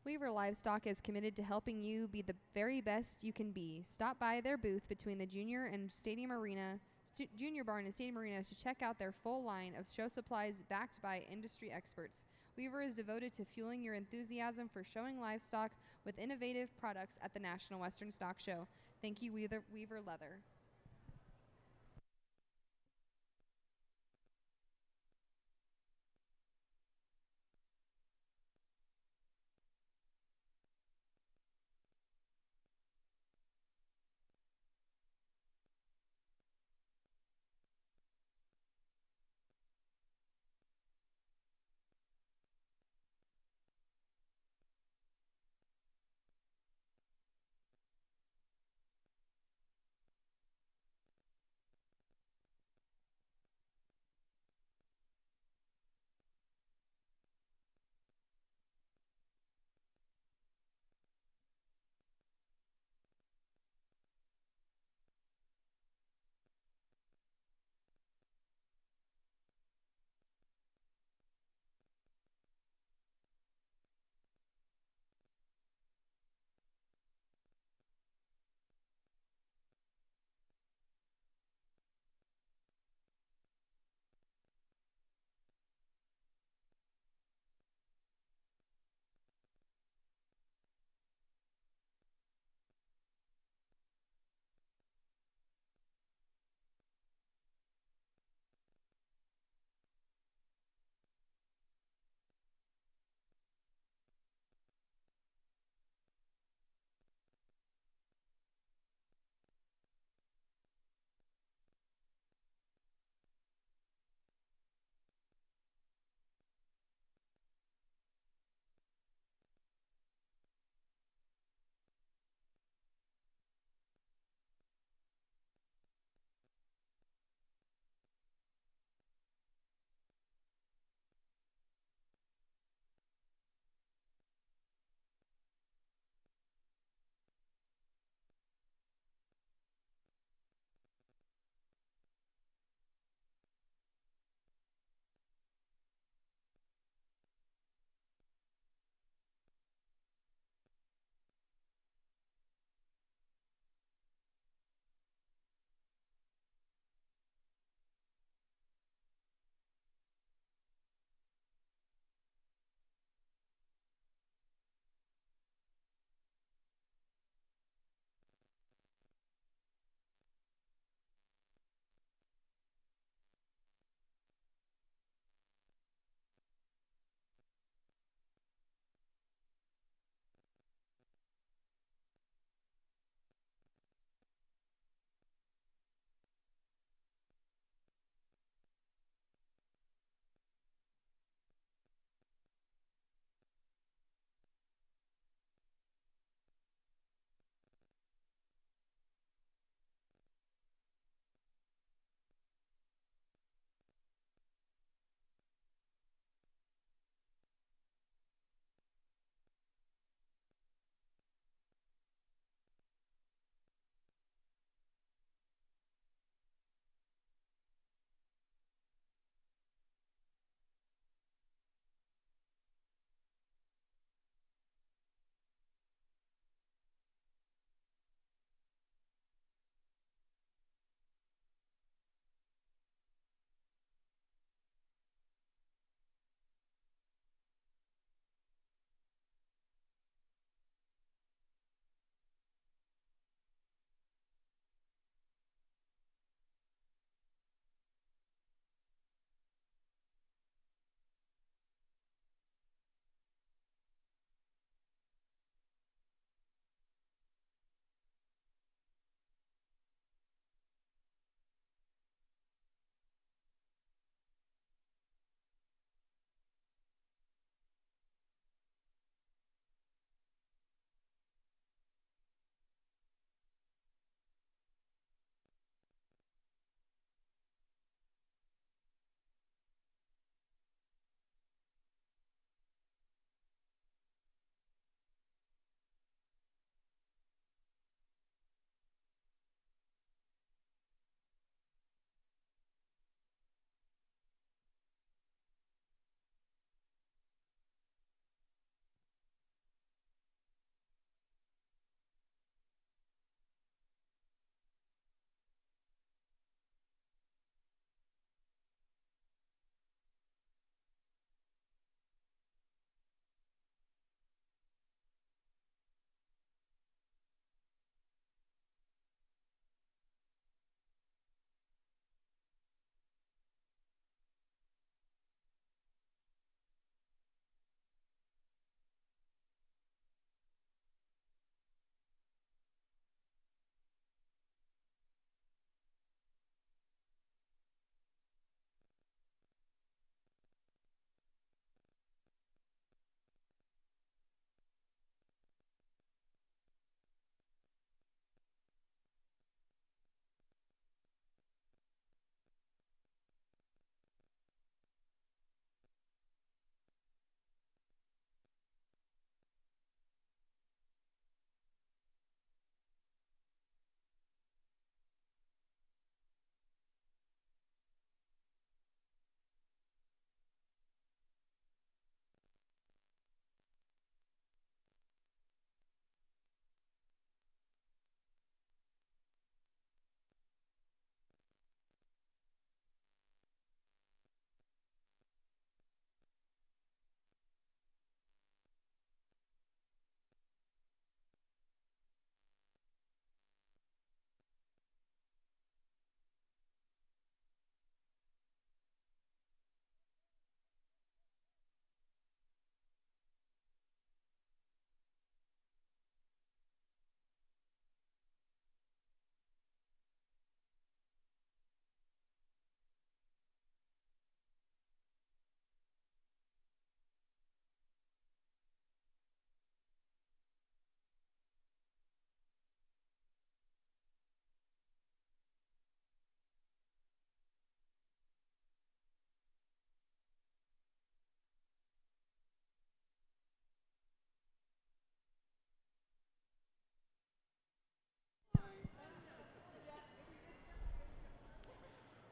Weaver Livestock is committed to helping you be the very best you can be. Stop by their booth between the Junior Barn and Stadium Arena to check out their full line of show supplies backed by industry experts. Weaver is devoted to fueling your enthusiasm for showing livestock with innovative products at the National Western Stock Show. Thank you, Weaver Leather.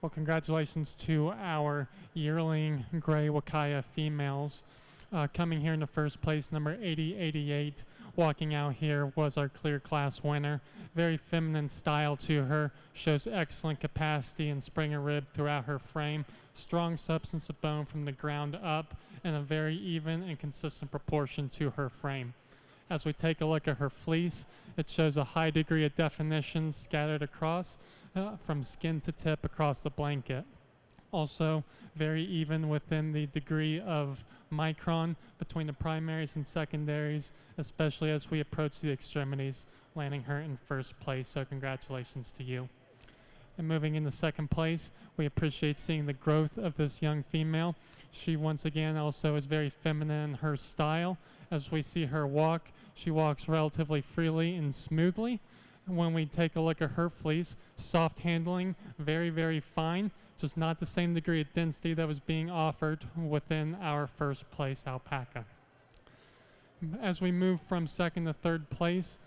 Well, congratulations to our yearling gray Wakaya females. Coming here in the first place, number 8088, walking out here was our clear class winner. Very feminine style to her, shows excellent capacity and spring and rib throughout her frame, strong substance of bone from the ground up, and a very even and consistent proportion to her frame. As we take a look at her fleece, it shows a high degree of definition scattered across from skin to tip across the blanket. Also, very even within the degree of micron between the primaries and secondaries, especially as we approach the extremities, landing her in first place. So congratulations to you. And moving into second place, we appreciate seeing the growth of this young female. She once again also is very feminine in her style. As we see her walk, she walks relatively freely and smoothly. When we take a look at her fleece, soft handling, very, very fine, just not the same degree of density that was being offered within our first place alpaca. As we move from second to third place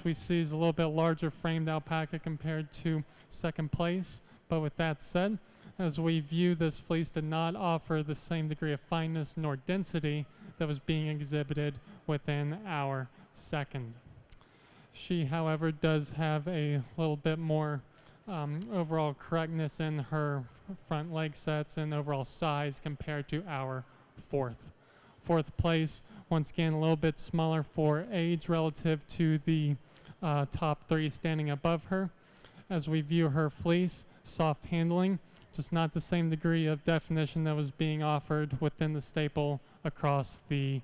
we see is a little bit larger framed alpaca compared to second place. But with that said, as we view this fleece did not offer the same degree of fineness nor density that was being exhibited within our second. She, however, does have a little bit more overall correctness in her front leg sets and overall size compared to our fourth. Fourth place, once again, a little bit smaller for age relative to the top three standing above her. As we view her fleece, soft handling, just not the same degree of definition that was being offered within the staple across the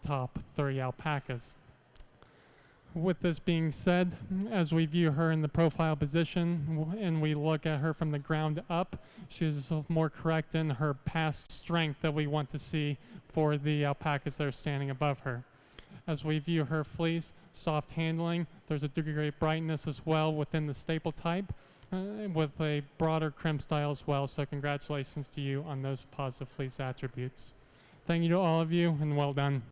top three alpacas. With this being said, as we view her in the profile position and we look at her from the ground up, she's more correct in her past strength that we want to see for the alpacas that are standing above her. As we view her fleece, soft handling, there's a degree of brightness as well within the staple type with a broader crimp style as well. So congratulations to you on those positive fleece attributes. Thank you to all of you and well done.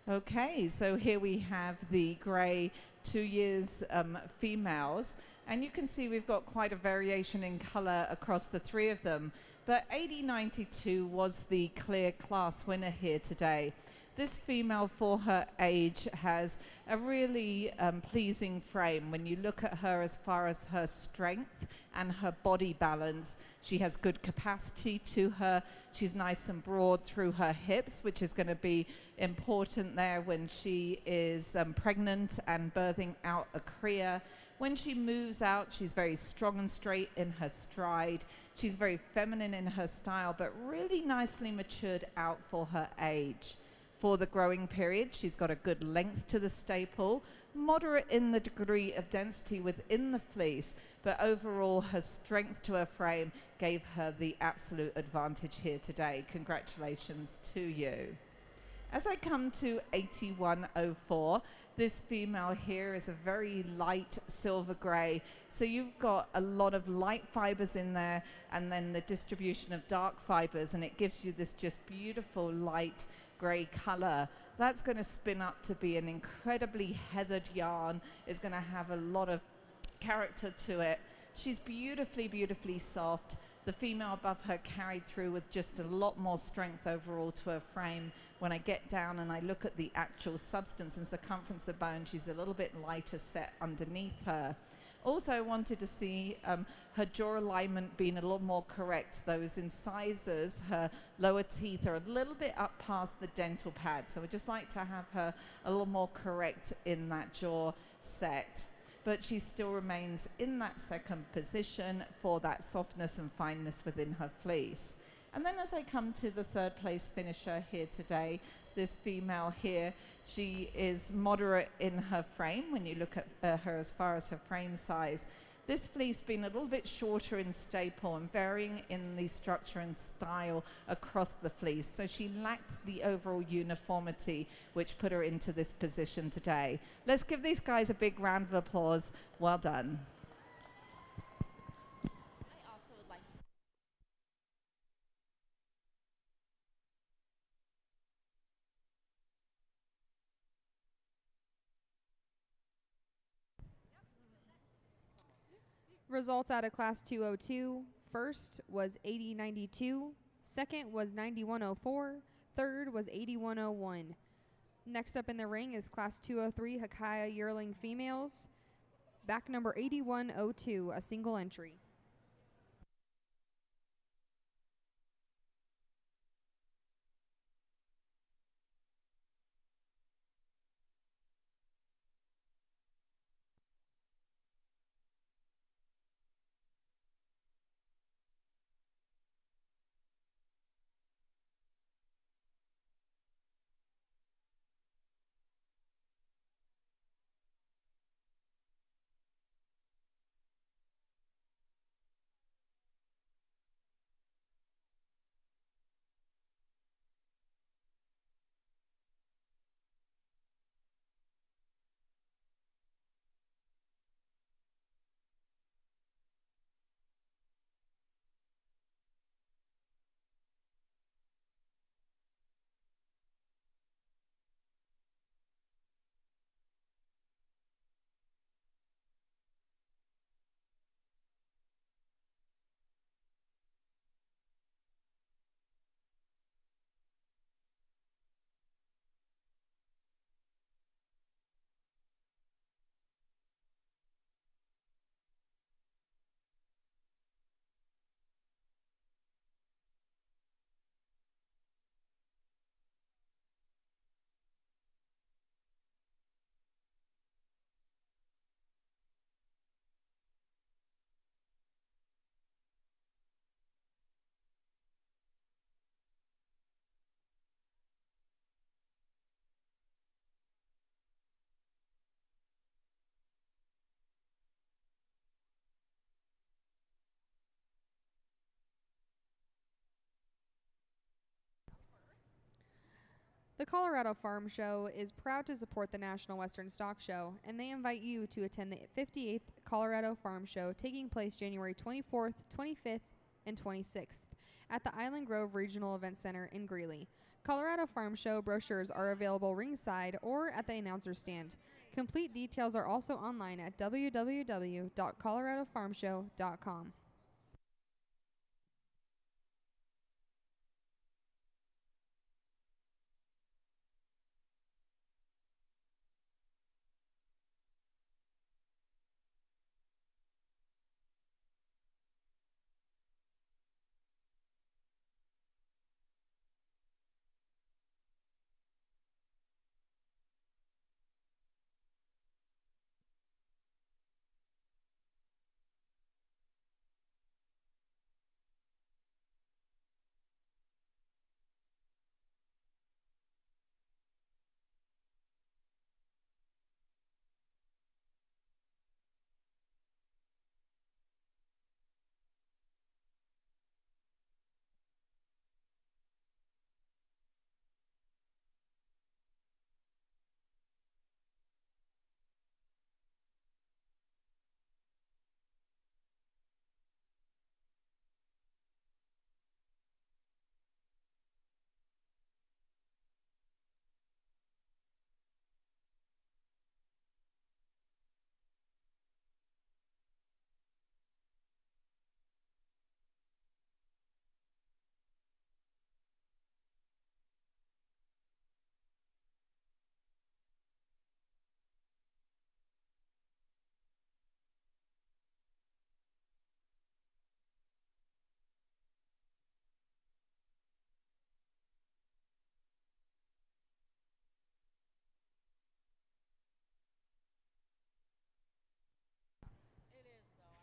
Okay, so here we have the grey 2 years females, and you can see we've got quite a variation in colour across the three of them. But 8092 was the clear class winner here today. This female, for her age, has a really pleasing frame. When you look at her as far as her strength and her body balance, she has good capacity to her. She's nice and broad through her hips, which is going to be important there when she is pregnant and birthing out a cria. When she moves out, she's very strong and straight in her stride. She's very feminine in her style, but really nicely matured out for her age. For the growing period, she's got a good length to the staple, moderate in the degree of density within the fleece, but overall her strength to her frame gave her the absolute advantage here today. Congratulations to you. As I come to 8104, this female here is a very light silver grey. So you've got a lot of light fibers in there and then the distribution of dark fibers, and it gives you this just beautiful light grey colour. That's going to spin up to be an incredibly heathered yarn. It's going to have a lot of character to it. She's beautifully, beautifully soft. The female above her carried through with just a lot more strength overall to her frame. When I get down and I look at the actual substance and circumference of bone, she's a little bit lighter set underneath her. Also, I wanted to see her jaw alignment being a little more correct. Those incisors, her lower teeth are a little bit up past the dental pad. So I'd just like to have her a little more correct in that jaw set. But she still remains in that second position for that softness and fineness within her fleece. And then as I come to the third place finisher here today, this female here, she is moderate in her frame when you look at her as far as her frame size. This fleece being a little bit shorter in staple and varying in the structure and style across the fleece. So she lacked the overall uniformity, which put her into this position today. Let's give these guys a big round of applause. Well done. Results out of Class 202. First was 8092. Second was 9104. Third was 8101. Next up in the ring is Class 203 Hakaya Yearling Females. Back number 8102, a single entry. The Colorado Farm Show is proud to support the National Western Stock Show, and they invite you to attend the 58th Colorado Farm Show taking place January 24th, 25th, and 26th at the Island Grove Regional Event Center in Greeley. Colorado Farm Show brochures are available ringside or at the announcer stand. Complete details are also online at www.coloradofarmshow.com.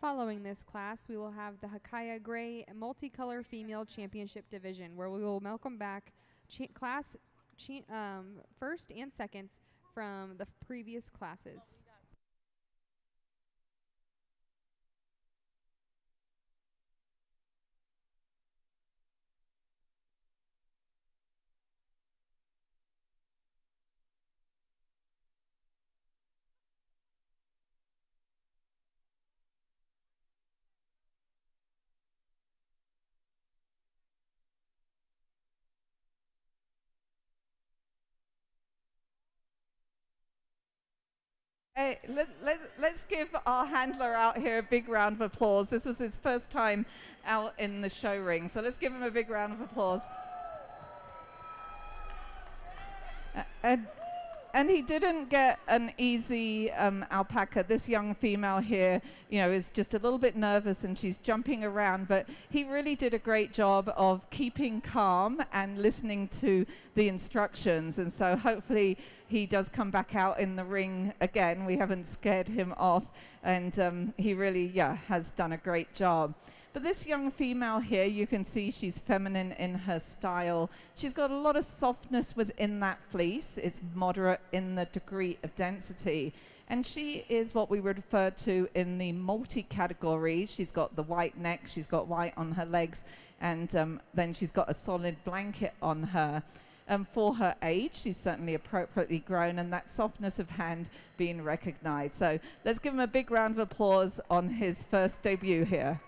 Following this class, we will have the Hakaya Gray Multicolor Female Championship Division, where we will welcome back class first and seconds from the previous classes. Hey, let's give our handler out here a big round of applause. This was his first time out in the show ring, so let's give him a big round of applause. And he didn't get an easy alpaca. This young female here, is just a little bit nervous and she's jumping around, but he really did a great job of keeping calm and listening to the instructions. And so hopefully he does come back out in the ring again. We haven't scared him off, and he really, has done a great job. But this young female here, you can see she's feminine in her style. She's got a lot of softness within that fleece. It's moderate in the degree of density. And she is what we would refer to in the multi-category. She's got the white neck, she's got white on her legs, and then she's got a solid blanket on her. For her age, she's certainly appropriately grown, and that softness of hand being recognized. So let's give him a big round of applause on his first debut here.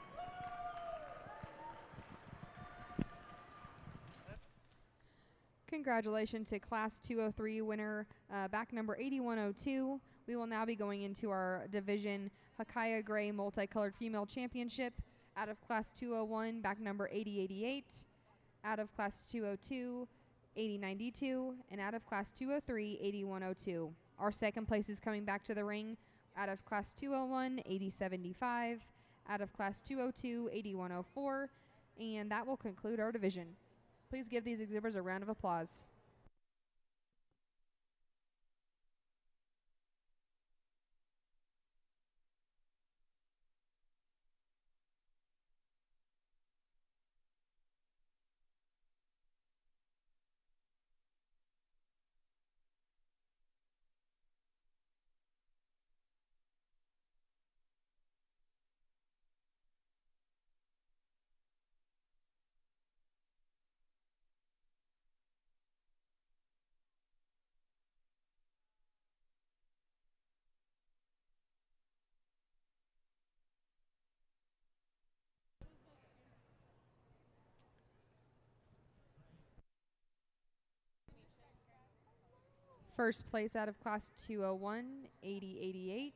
Congratulations to Class 203 winner, back number 8102. We will now be going into our division Hakaya Gray Multicolored Female Championship. Out of Class 201, back number 8088. Out of Class 202, 8092. And out of Class 203, 8102. Our second place is coming back to the ring. Out of Class 201, 8075. Out of Class 202, 8104. And that will conclude our division. Please give these exhibitors a round of applause. First place out of Class 201, 8088.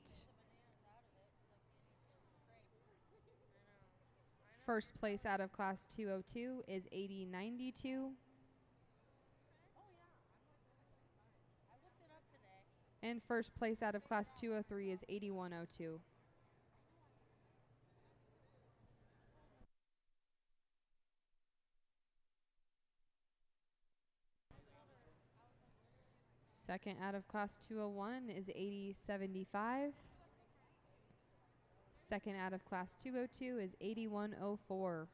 First place out of Class 202 is 8092. And first place out of Class 203 is 8102. Second out of Class 201 is 8075. Second out of Class 202 is 8104.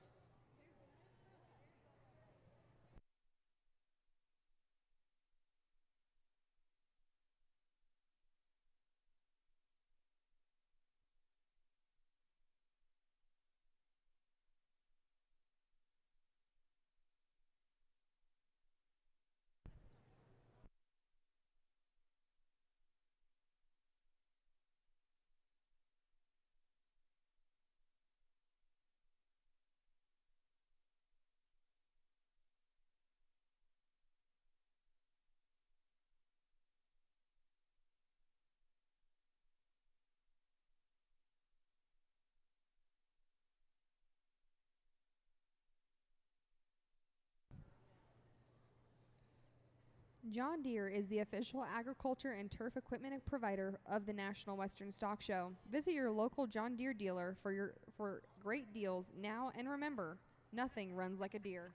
John Deere is the official agriculture and turf equipment provider of the National Western Stock Show. Visit your local John Deere dealer for great deals now, and remember, nothing runs like a Deere.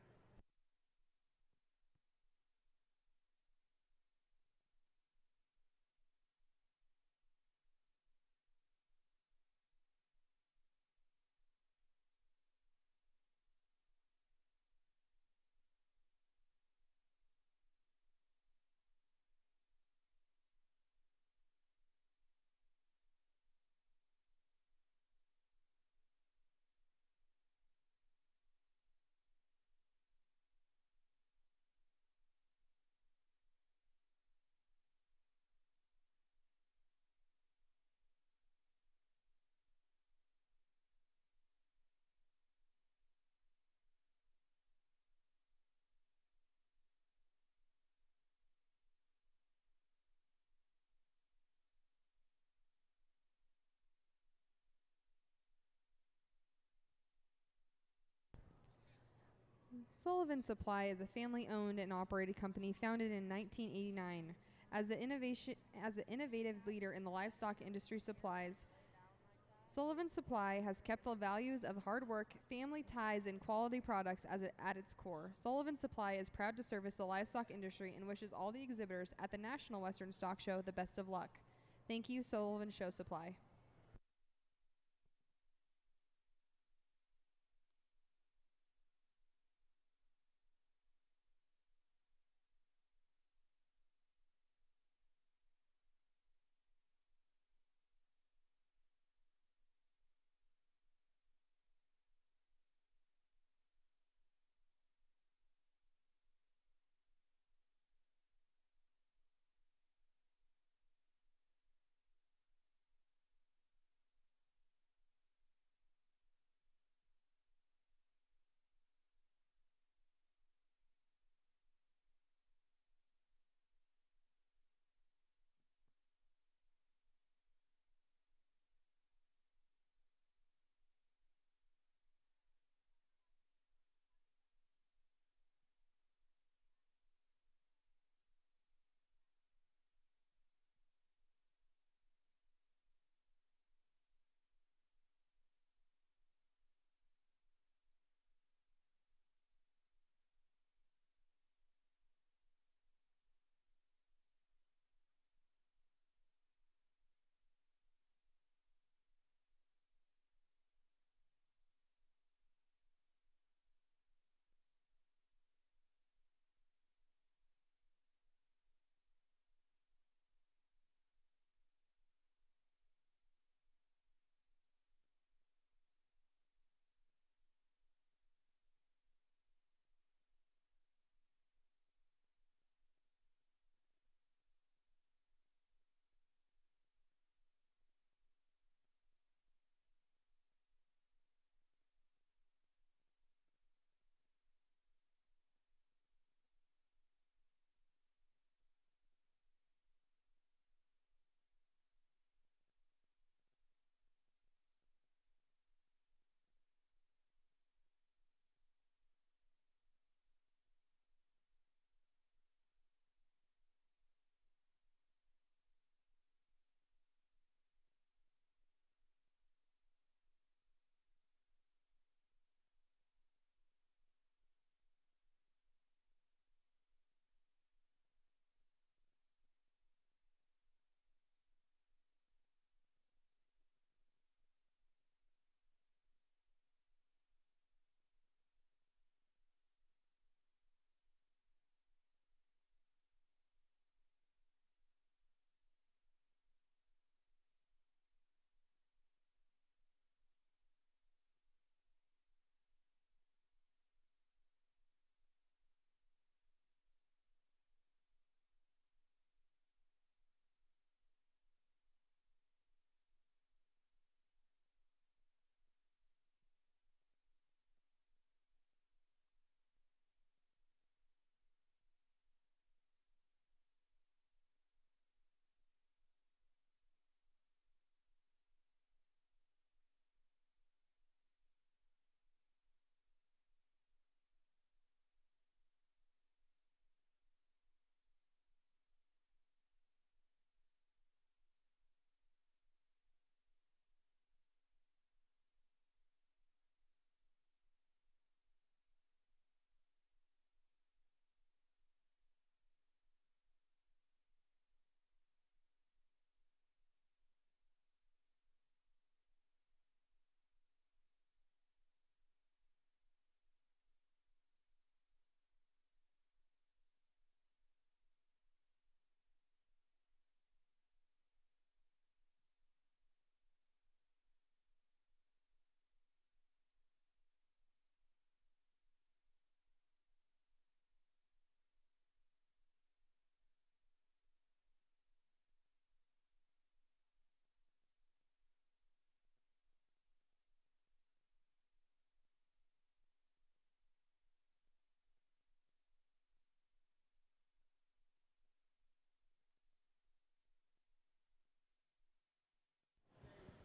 Sullivan Supply is a family-owned and operated company founded in 1989. As the innovative leader in the livestock industry supplies, Sullivan Supply has kept the values of hard work, family ties, and quality products at its core. Sullivan Supply is proud to service the livestock industry and wishes all the exhibitors at the National Western Stock Show the best of luck. Thank you, Sullivan Show Supply.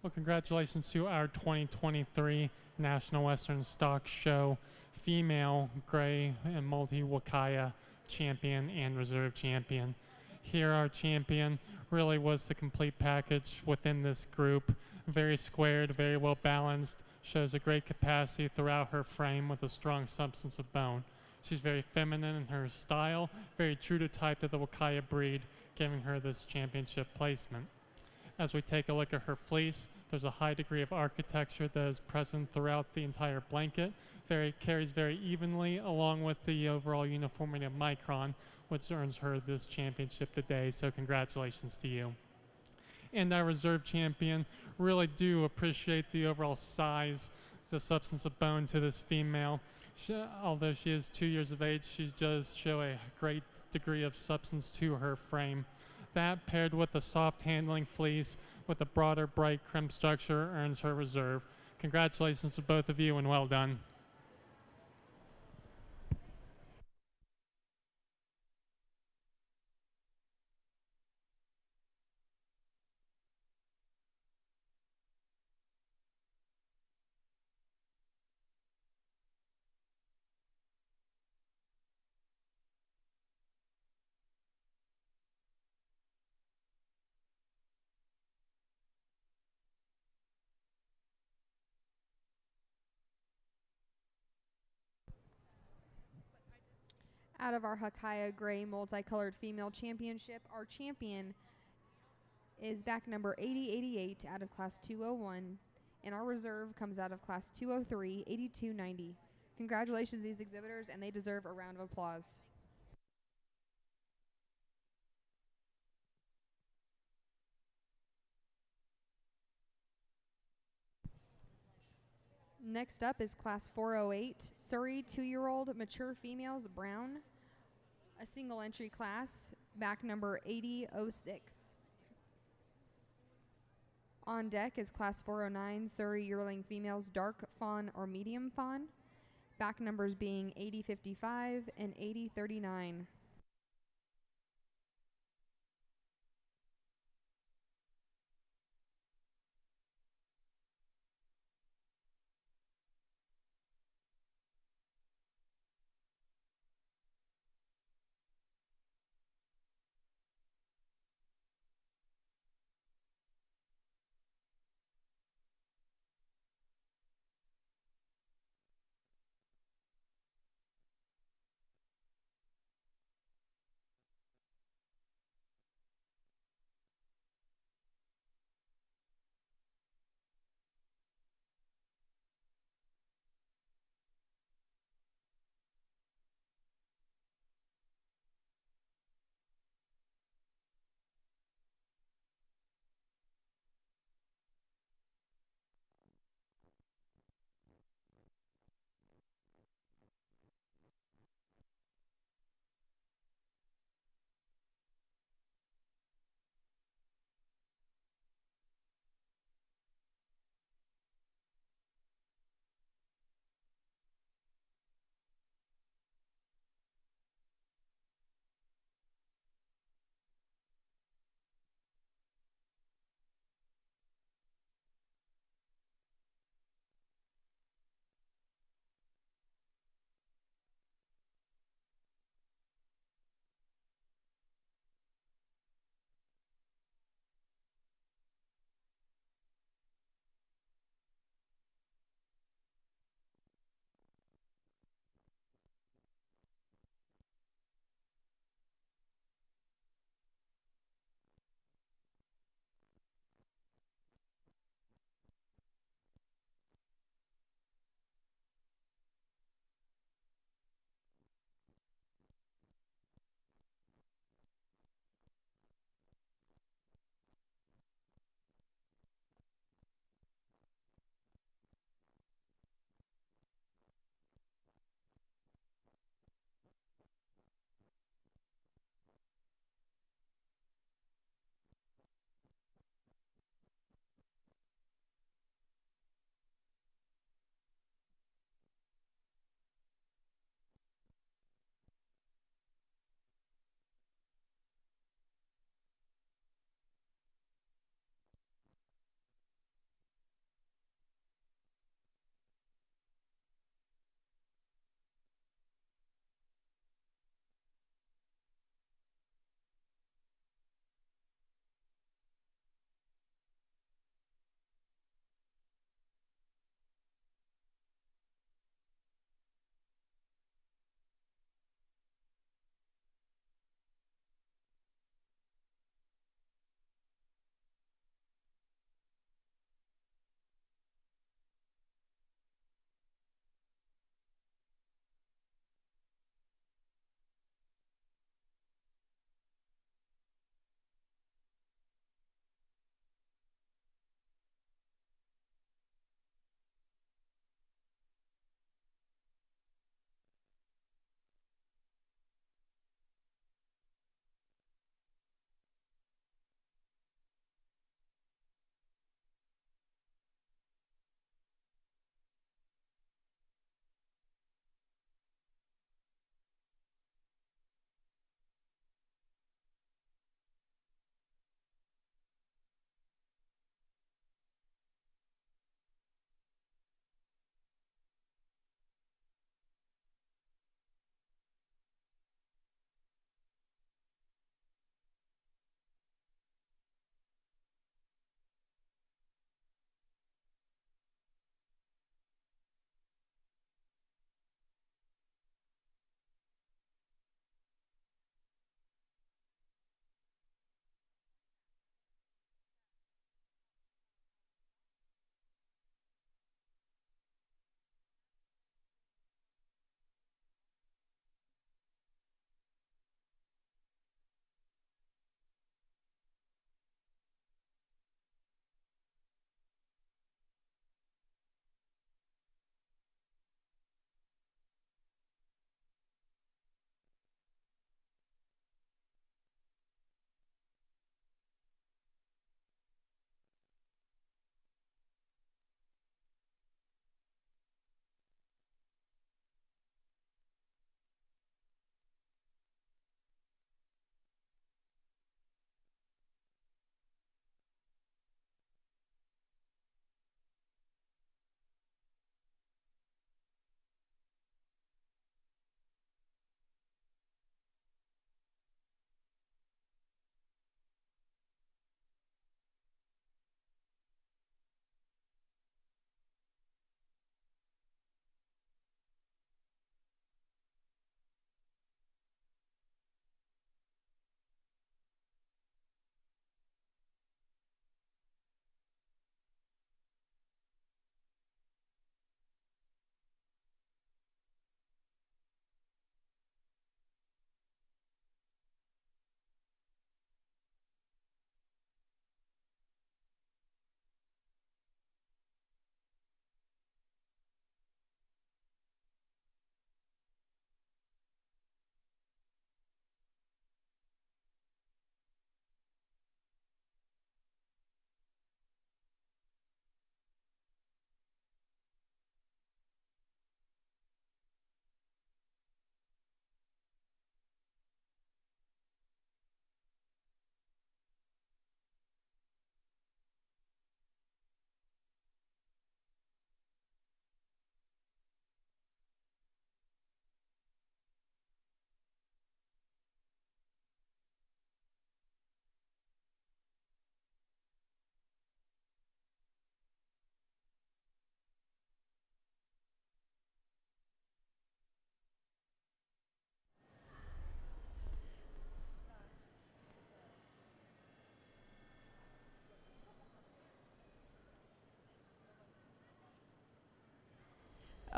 Well, congratulations to our 2023 National Western Stock Show female gray and multi Wakaya champion and reserve champion. Here, our champion really was the complete package within this group. Very squared, very well balanced, shows a great capacity throughout her frame with a strong substance of bone. She's very feminine in her style, very true to type of the Wakaya breed, giving her this championship placement. As we take a look at her fleece, there's a high degree of architecture that is present throughout the entire blanket. Carries very evenly along with the overall uniformity of micron, which earns her this championship today. So congratulations to you. And our reserve champion, really do appreciate the overall size, the substance of bone to this female. Although she is 2 years of age, she does show a great degree of substance to her frame. That paired with a soft handling fleece with a broader bright crimp structure earns her reserve. Congratulations to both of you and well done. Out of our Hakaya Gray Multicolored Female Championship, our champion is back number 8088 out of Class 201, and our reserve comes out of Class 203, 8290. Congratulations to these exhibitors, and they deserve a round of applause. Next up is Class 408, Surrey 2-year-old mature females brown, a single entry class, back number 8006. On deck is Class 409 Surrey yearling females dark fawn or medium fawn, back numbers being 8055 and 8039.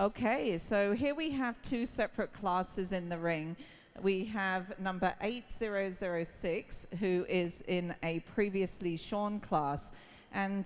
Okay, so here we have two separate classes in the ring. We have number 8006, who is in a previously shorn class. And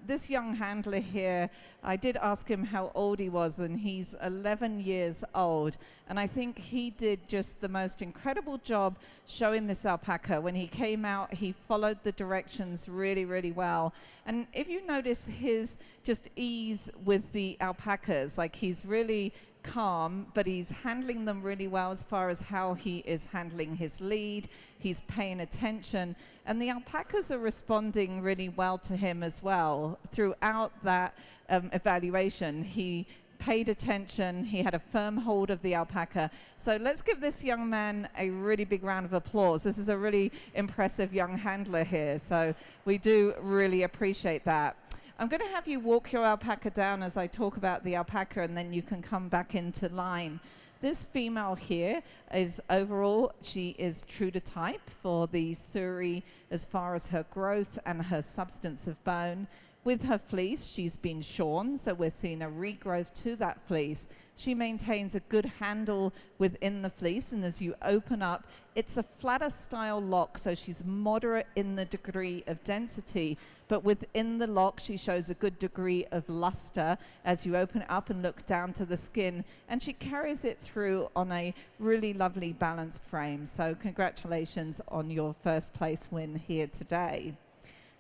this young handler here, I did ask him how old he was, and he's 11 years old. And I think he did just the most incredible job showing this alpaca. When he came out, he followed the directions really, really well. And if you notice his just ease with the alpacas, like he's really calm, but he's handling them really well as far as how he is handling his lead. He's paying attention, and the alpacas are responding really well to him as well. Throughout that evaluation, he paid attention, he had a firm hold of the alpaca. So let's give this young man a really big round of applause. This is a really impressive young handler here, so we do really appreciate that. I'm going to have you walk your alpaca down as I talk about the alpaca, and then you can come back into line. This female here is overall, she is true to type for the Suri as far as her growth and her substance of bone. With her fleece, she's been shorn, so we're seeing a regrowth to that fleece. She maintains a good handle within the fleece, and as you open up, it's a flatter style lock, so she's moderate in the degree of density, but within the lock, she shows a good degree of luster as you open it up and look down to the skin, and she carries it through on a really lovely balanced frame. So congratulations on your first place win here today.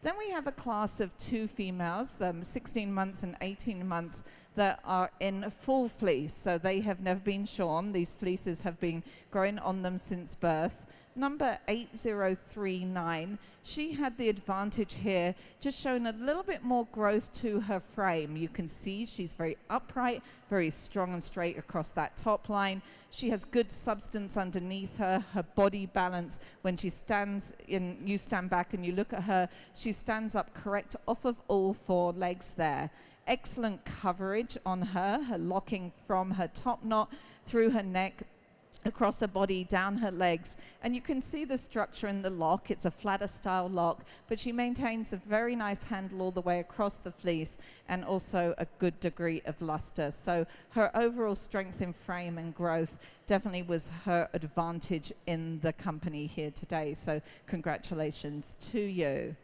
Then we have a class of two females, 16 months and 18 months, that are in full fleece. So they have never been shorn. These fleeces have been growing on them since birth. Number 8039, she had the advantage here, just showing a little bit more growth to her frame. You can see she's very upright, very strong and straight across that top line. She has good substance underneath her, her body balance. When she stands in, you stand back and you look at her, she stands up correct off of all four legs there. Excellent coverage on her, her locking from her top knot through her neck, across her body, down her legs, and you can see the structure in the lock. It's a flatter style lock, but she maintains a very nice handle all the way across the fleece, and also a good degree of luster. So her overall strength in frame and growth definitely was her advantage in the company here today. So congratulations to you.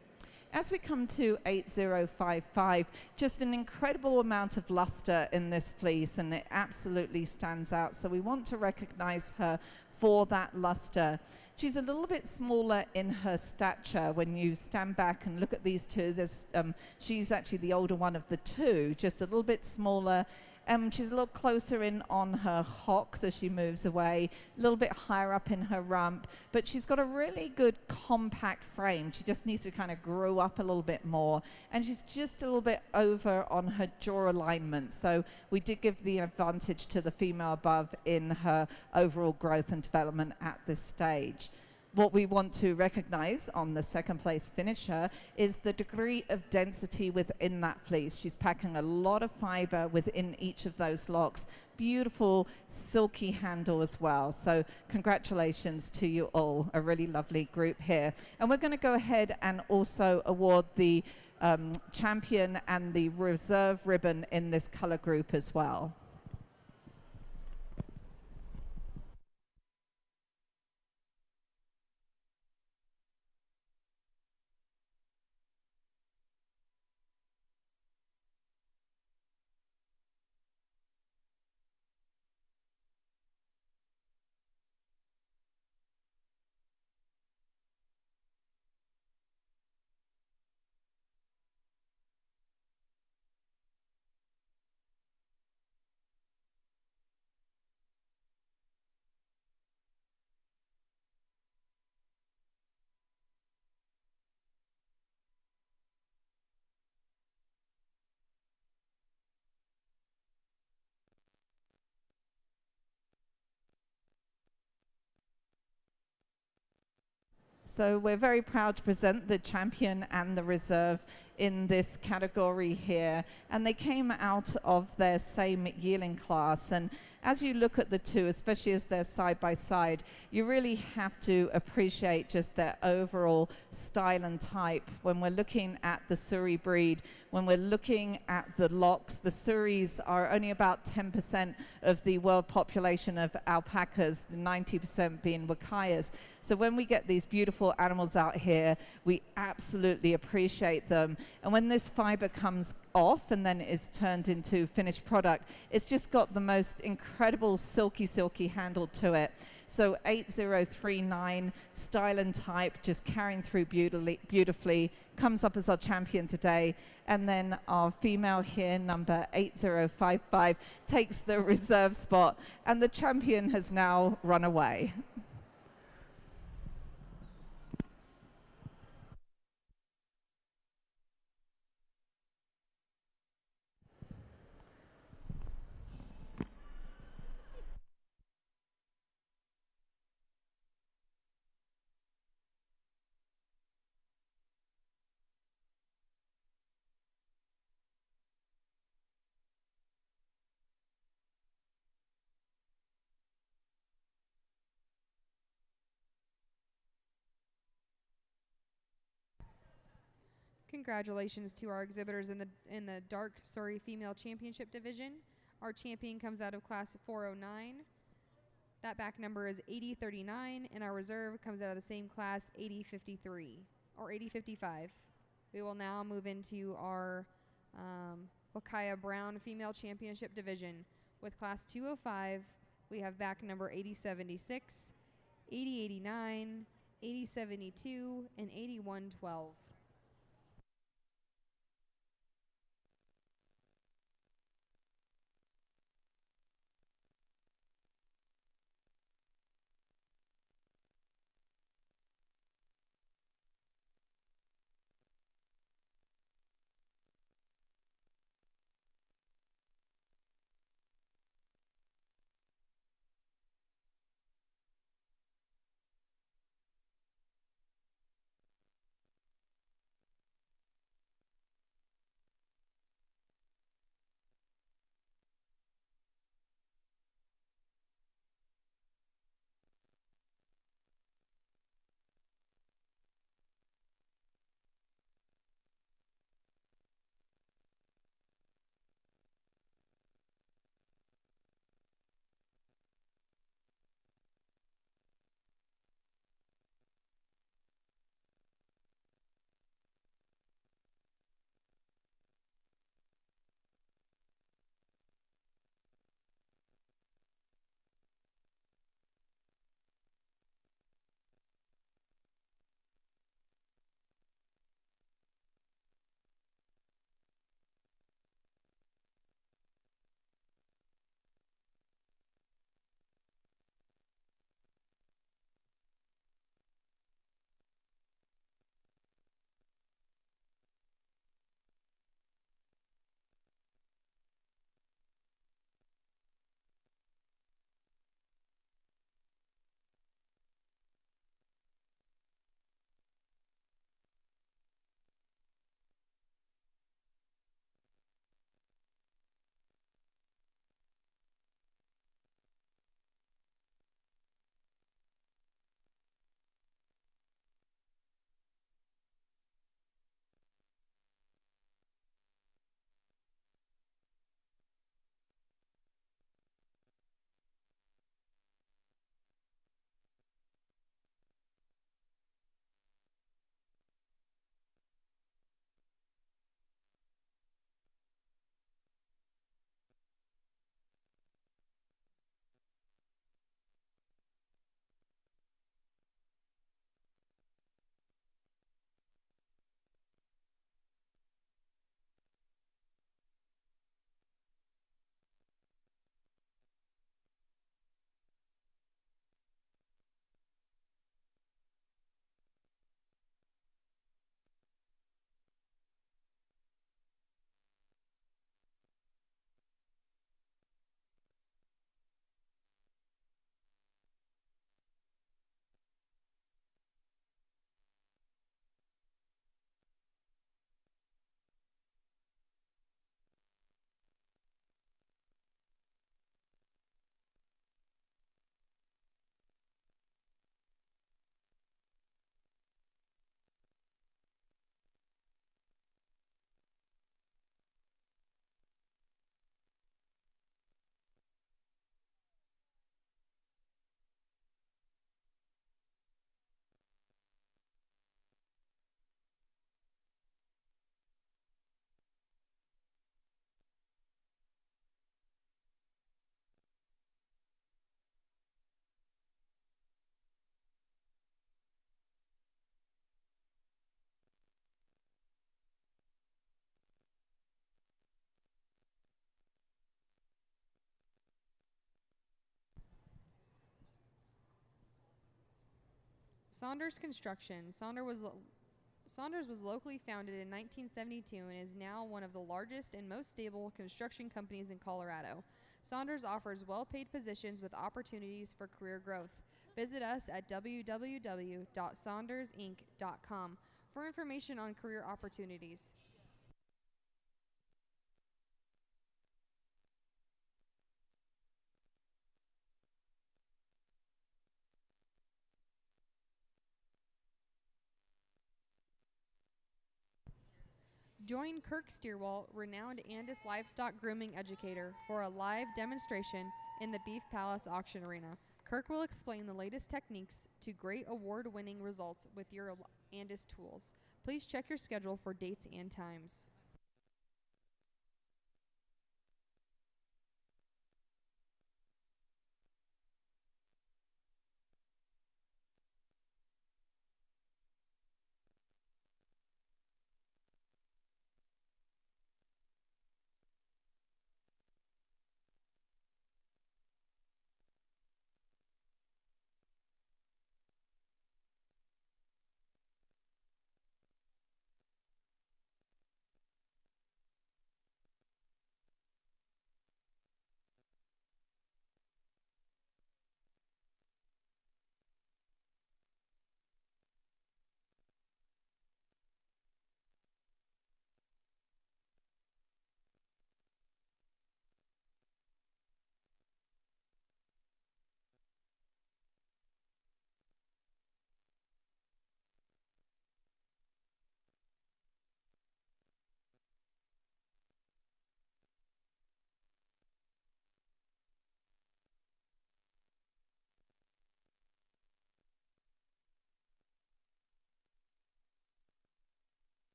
As we come to 8055, just an incredible amount of luster in this fleece, and it absolutely stands out. So we want to recognize her for that luster. She's a little bit smaller in her stature. When you stand back and look at these two, she's actually the older one of the two, just a little bit smaller. She's a little closer in on her hocks as she moves away, a little bit higher up in her rump, but she's got a really good compact frame. She just needs to kind of grow up a little bit more, and she's just a little bit over on her jaw alignment. So we did give the advantage to the female above in her overall growth and development at this stage. What we want to recognize on the second place finisher is the degree of density within that fleece. She's packing a lot of fiber within each of those locks. Beautiful silky handle as well. So congratulations to you all, a really lovely group here. And we're going to go ahead and also award the champion and the reserve ribbon in this color group as well. So we're very proud to present the champion and the reserve in this category here. And they came out of their same yearling class. And as you look at the two, especially as they're side by side, you really have to appreciate just their overall style and type. When we're looking at the Surrey breed, when we're looking at the locks, the Surreys are only about 10% of the world population of alpacas, the 90% being Wakayas. So when we get these beautiful animals out here, we absolutely appreciate them. And when this fiber comes off and then is turned into finished product, it's just got the most incredible silky handle to it. So 8039 style and type, just carrying through beautifully, comes up as our champion today. And then our female here, number 8055, takes the reserve spot, and the champion has now run away. Congratulations to our exhibitors in the Dark Surrey Female Championship Division. Our champion comes out of class 409. That back number is 8039, and our reserve comes out of the same class, 8053 or 8055. We will now move into our Wakaya Brown Female Championship Division. With class 205, we have back number 8076, 8089, 8072, and 8112. Saunders Construction. Saunders was locally founded in 1972 and is now one of the largest and most stable construction companies in Colorado. Saunders offers well-paid positions with opportunities for career growth. Visit us at www.saundersinc.com for information on career opportunities. Join Kirk Steerwalt, renowned Andis livestock grooming educator, for a live demonstration in the Beef Palace auction arena. Kirk will explain the latest techniques to great award-winning results with your Andis tools. Please check your schedule for dates and times.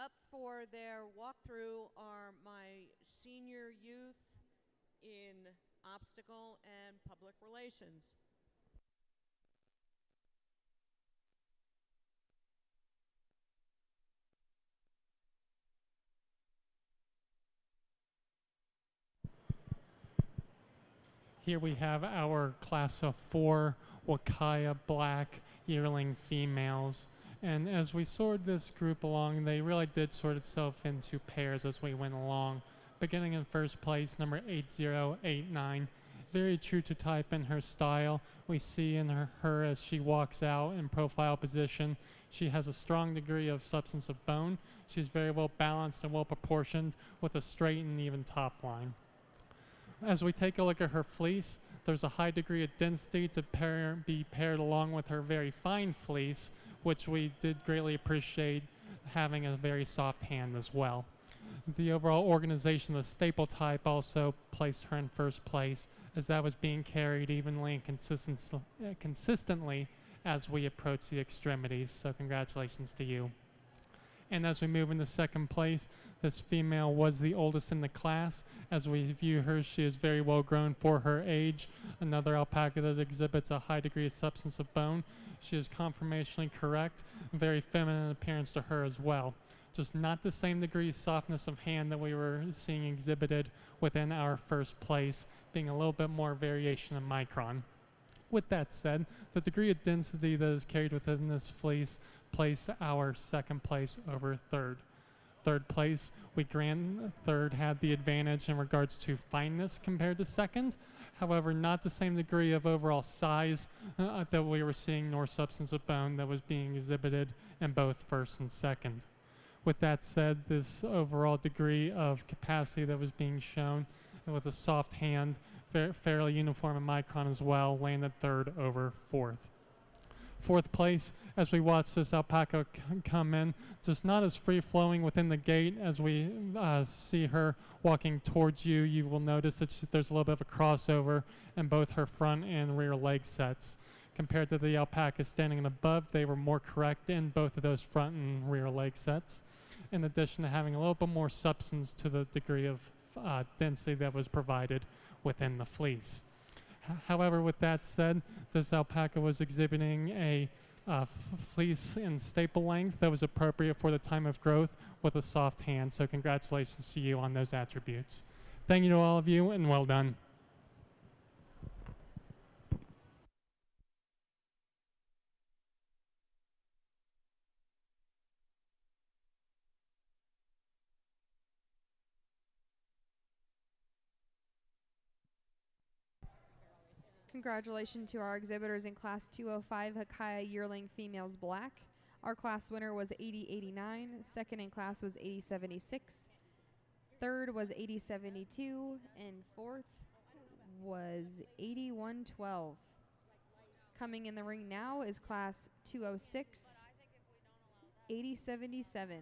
Up for their walkthrough are my senior youth in obstacle and public relations. Here we have our class of 4 Wakaya black yearling females. And as we sorted this group along, they really did sort itself into pairs as we went along. Beginning in first place, number 8089. Very true to type in her style. We see in her as she walks out in profile position. She has a strong degree of substance of bone. She's very well balanced and well proportioned with a straight and even top line. As we take a look at her fleece, there's a high degree of density to be paired along with her very fine fleece, which we did greatly appreciate having a very soft hand as well. The overall organization of the staple type also placed her in first place, as that was being carried evenly and consistently as we approach the extremities. So congratulations to you. And as we move into second place, this female was the oldest in the class. As we view her, she is very well grown for her age. Another alpaca that exhibits a high degree of substance of bone. She is conformationally correct, very feminine appearance to her as well. just not the same degree of softness of hand that we were seeing exhibited within our first place, being a little bit more variation in micron. With that said, the degree of density that is carried within this fleece placed our second place over third. Third place, we grant third had the advantage in regards to fineness compared to second. However, not the same degree of overall size that we were seeing, nor substance of bone that was being exhibited in both first and second. With that said, this overall degree of capacity that was being shown with a soft hand, fairly uniform in micron as well, landed third over fourth. Fourth place, as we watch this Alpaca come in, just not as free-flowing within the gate as we see her walking towards you. You will notice that there's a little bit of a crossover in both her front and rear leg sets. Compared to the Alpaca standing above, they were more correct in both of those front and rear leg sets, in addition to having a little bit more substance to the degree of density that was provided within the fleece. However, with that said, this Alpaca was exhibiting a fleece in staple length that was appropriate for the time of growth with a soft hand. So congratulations to you on those attributes. Thank you to all of you, and well done. Congratulations to our exhibitors in Class 205 Hakaya Yearling Females Black. Our class winner was 8089, second in class was 8076, third was 8072, and fourth was 8112. Coming in the ring now is Class 206, 8077.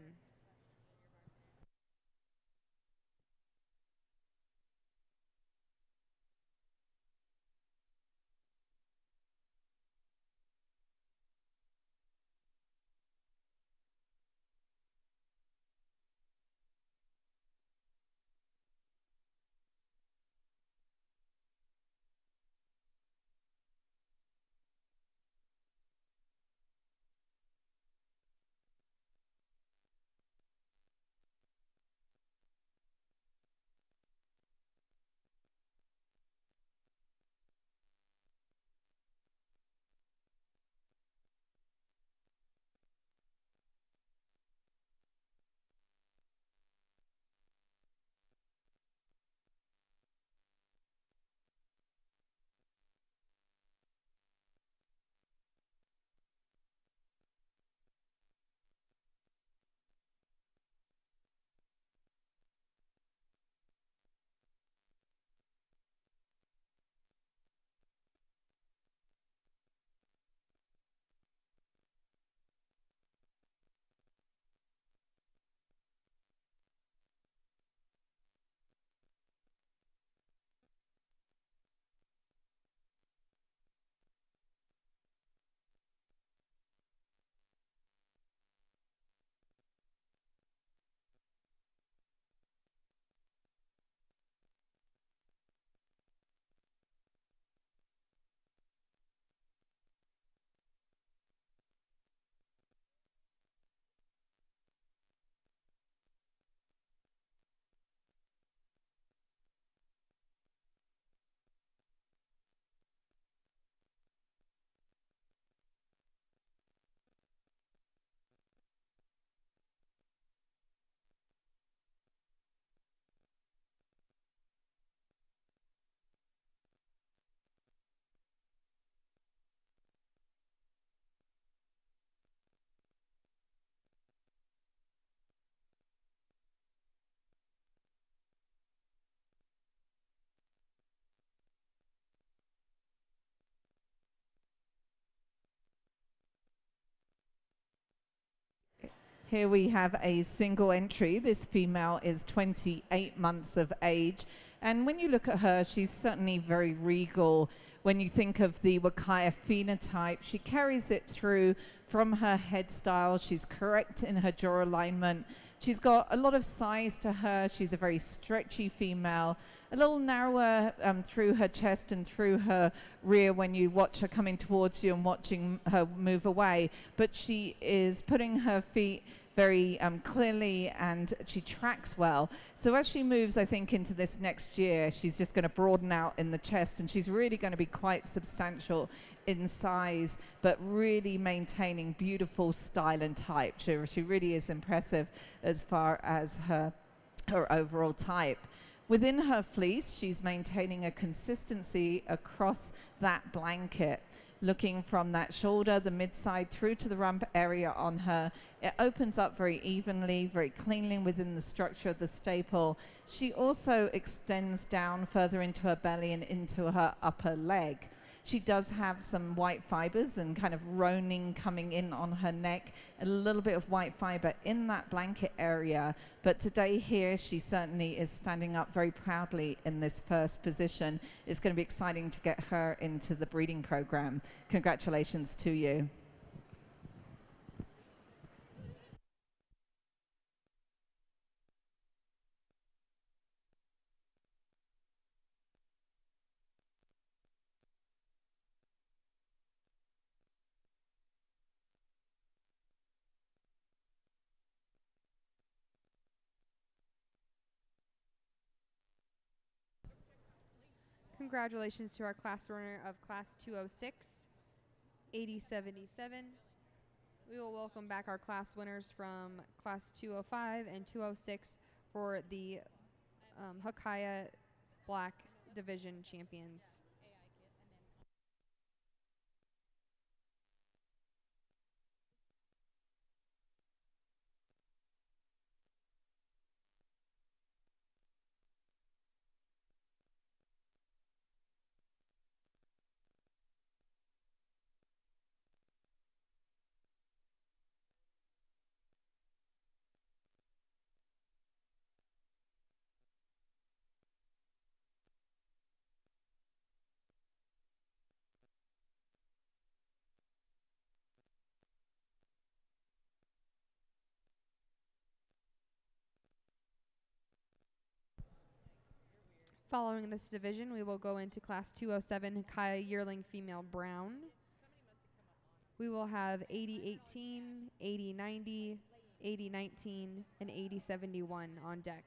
Here we have a single entry. This female is 28 months of age. And when you look at her, she's certainly very regal. When you think of the Wakaya phenotype, she carries it through from her head style. She's correct in her jaw alignment. She's got a lot of size to her. She's a very stretchy female, a little narrower through her chest and through her rear when you watch her coming towards you and watching her move away. But she is putting her feet very clearly, and she tracks well. So as she moves, I think, into this next year, she's just going to broaden out in the chest, and she's really going to be quite substantial in size, but really maintaining beautiful style and type. She really is impressive as far as her overall type. Within her fleece, she's maintaining a consistency across that blanket. Looking from that shoulder, the mid-side, through to the rump area on her. It opens up very evenly, very cleanly within the structure of the staple. She also extends down further into her belly and into her upper leg. She does have some white fibers and kind of roning coming in on her neck, a little bit of white fiber in that blanket area. But today here, she certainly is standing up very proudly in this first position. It's going to be exciting to get her into the breeding program. Congratulations to you. Congratulations to our class runner of class 206, 8077. We will welcome back our class winners from class 205 and 206 for the Hakaya Black Division champions. Following this division, we will go into class 207 Hakaya Yearling Female Brown. We will have 8018, 8090, 8019, and 8071 on deck.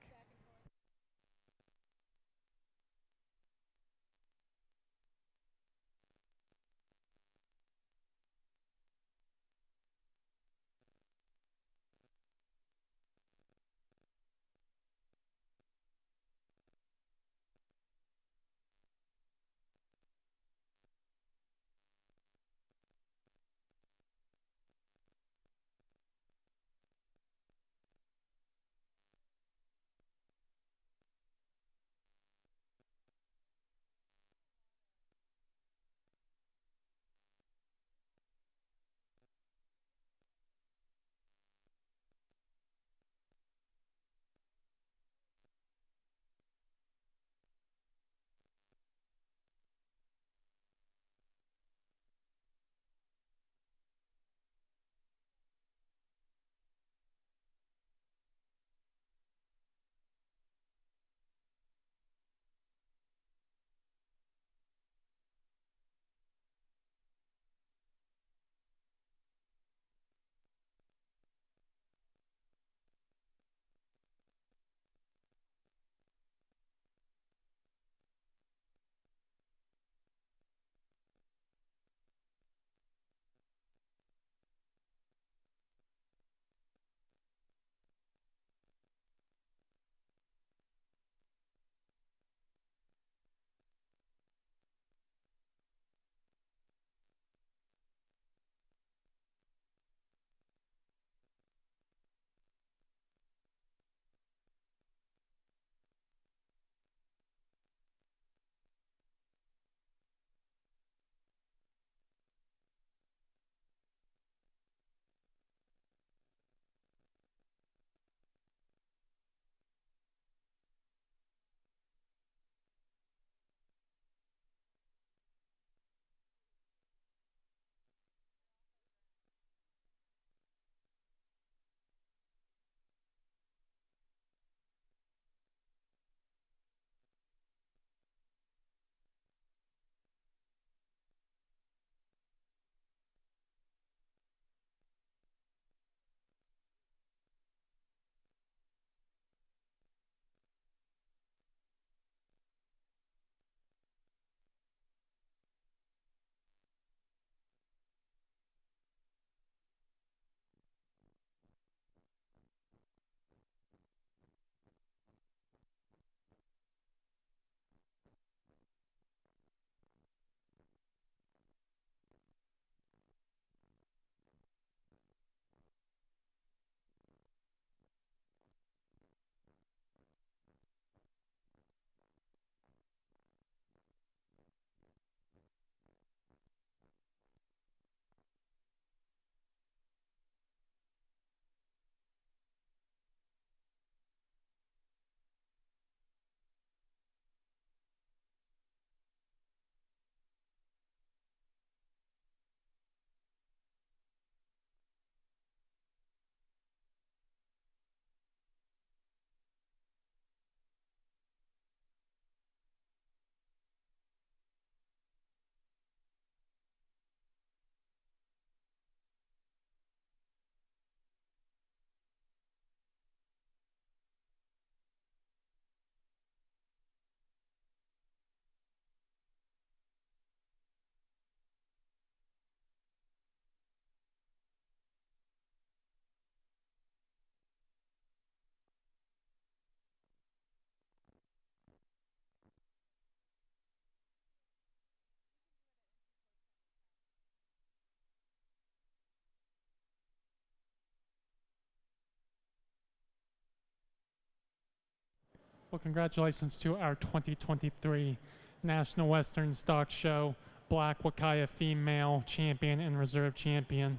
Well, congratulations to our 2023 National Western Stock Show Black Wakaya Female Champion and Reserve Champion.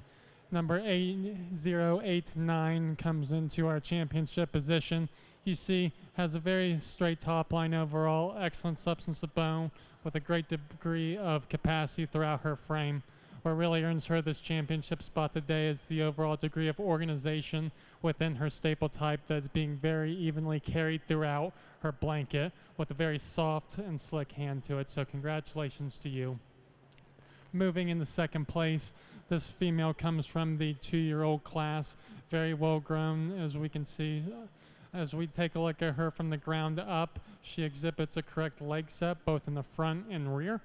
Number 8089 comes into our championship position. You see, has a very straight top line overall, excellent substance of bone, with a great degree of capacity throughout her frame. What really earns her this championship spot today is the overall degree of organization within her staple type that's being very evenly carried throughout her blanket with a very soft and slick hand to it. So congratulations to you. Moving into second place, this female comes from the 2-year-old class, very well grown, as we can see. As we take a look at her from the ground up, she exhibits a correct leg set both in the front and rear.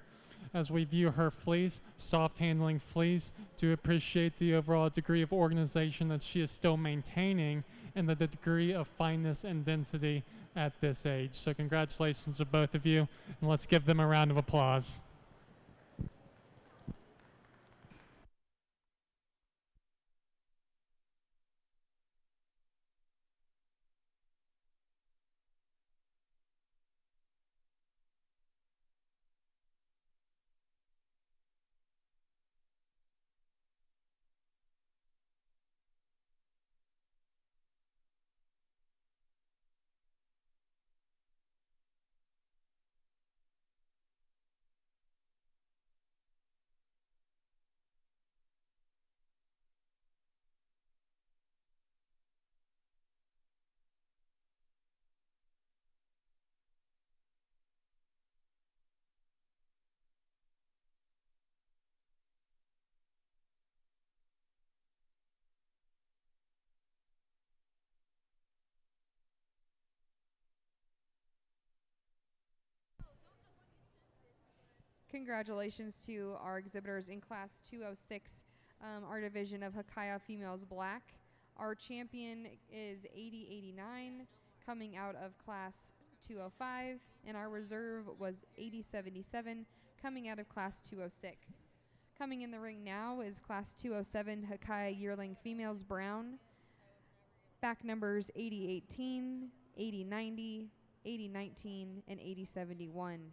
As we view her fleece, soft handling fleece, do appreciate the overall degree of organization that she is still maintaining and the degree of fineness and density at this age. So congratulations to both of you, and let's give them a round of applause. Congratulations to our exhibitors in Class 206, our division of Hakaya Females Black. Our champion is 8089, coming out of Class 205, and our reserve was 8077, coming out of Class 206. Coming in the ring now is Class 207 Hakaya Yearling Females Brown. Back numbers 8018, 8090, 8019, and 8071.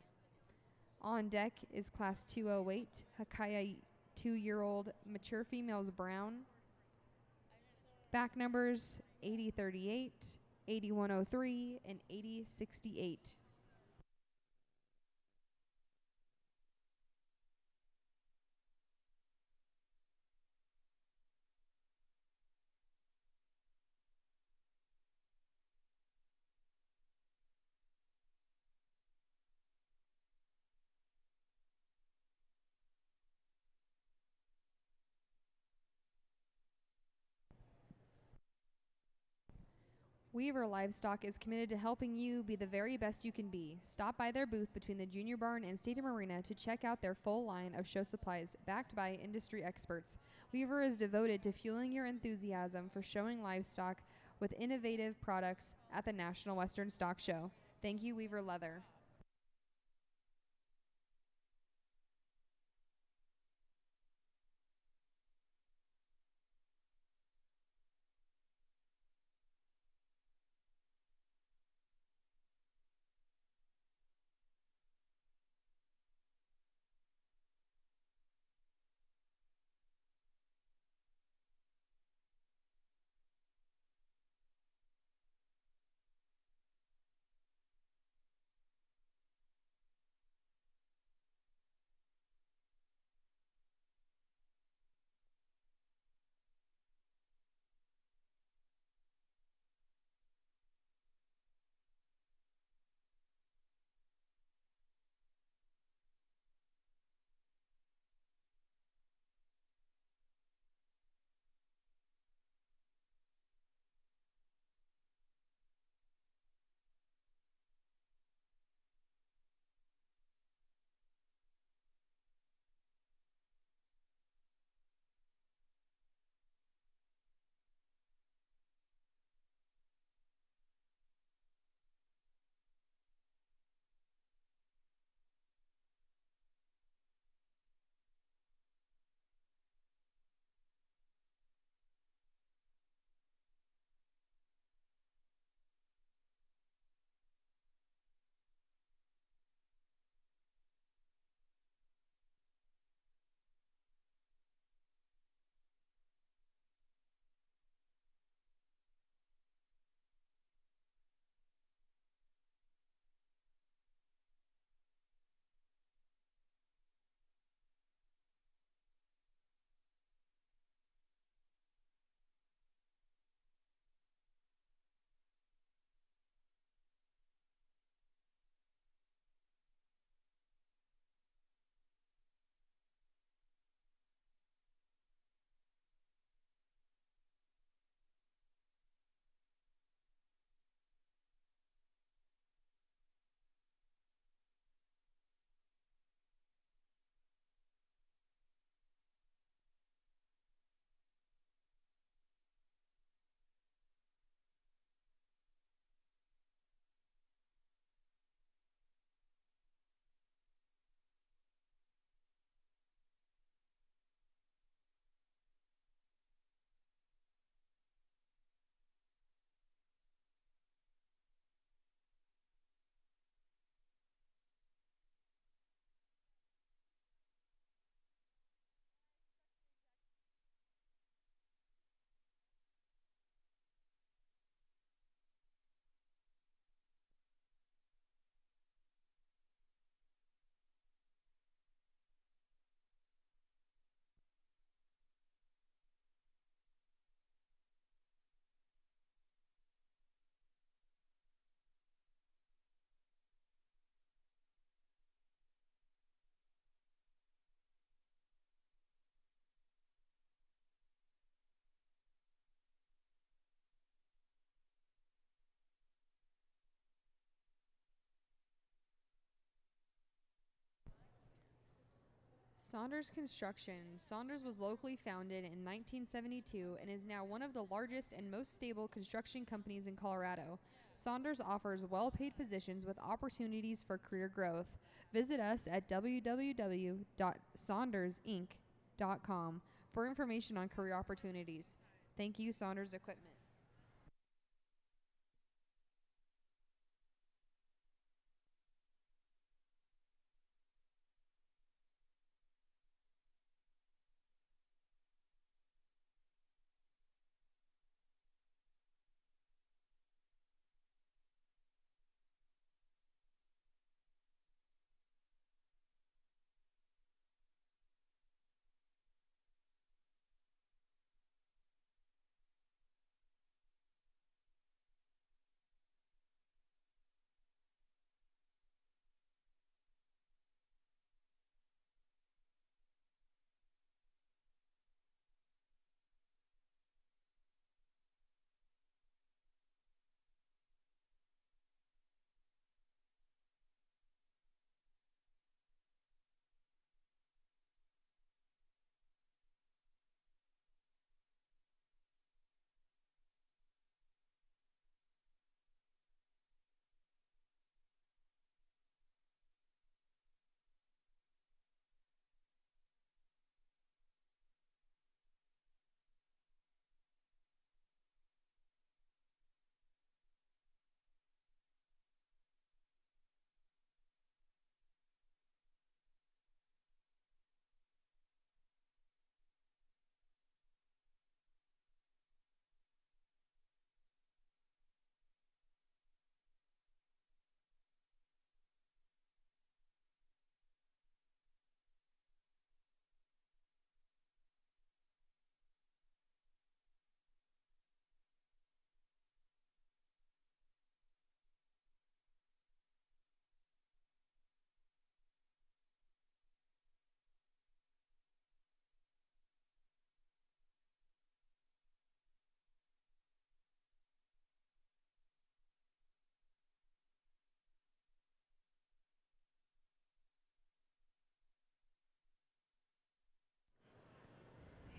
On deck is Class 208 Hakaya 2-year-old Mature Females Brown. Back numbers 8038, 8103, and 8068. Weaver Livestock is committed to helping you be the very best you can be. Stop by their booth between the Junior Barn and Stadium Arena to check out their full line of show supplies backed by industry experts. Weaver is devoted to fueling your enthusiasm for showing livestock with innovative products at the National Western Stock Show. Thank you, Weaver Leather. Saunders Construction. Saunders was locally founded in 1972 and is now one of the largest and most stable construction companies in Colorado. Saunders offers well-paid positions with opportunities for career growth. Visit us at www.saundersinc.com for information on career opportunities. Thank you, Saunders Equipment.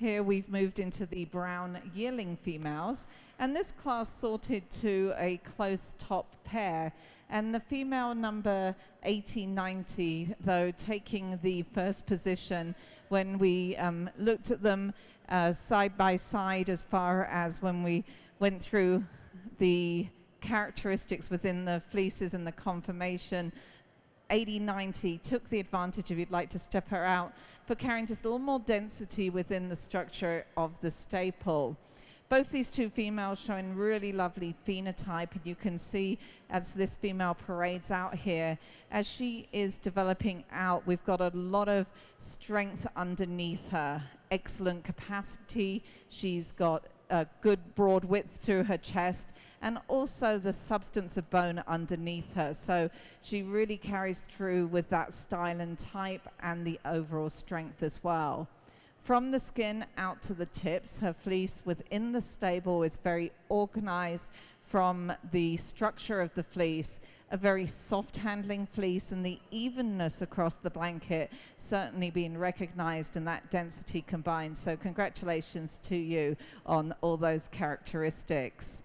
Here we've moved into the brown yearling females, and this class sorted to a close top pair. And the female number 1890, though, taking the first position when we looked at them side by side as far as when we went through the characteristics within the fleeces and the conformation. 8090 took the advantage, if you'd like to step her out, for carrying just a little more density within the structure of the staple. Both these two females showing really lovely phenotype, and you can see as this female parades out here, as she is developing out, we've got a lot of strength underneath her, excellent capacity. She's got a good broad width to her chest, and also the substance of bone underneath her. So she really carries through with that style and type and the overall strength as well. From the skin out to the tips, her fleece within the stable is very organized from the structure of the fleece, a very soft handling fleece, and the evenness across the blanket certainly being recognized and that density combined. So congratulations to you on all those characteristics.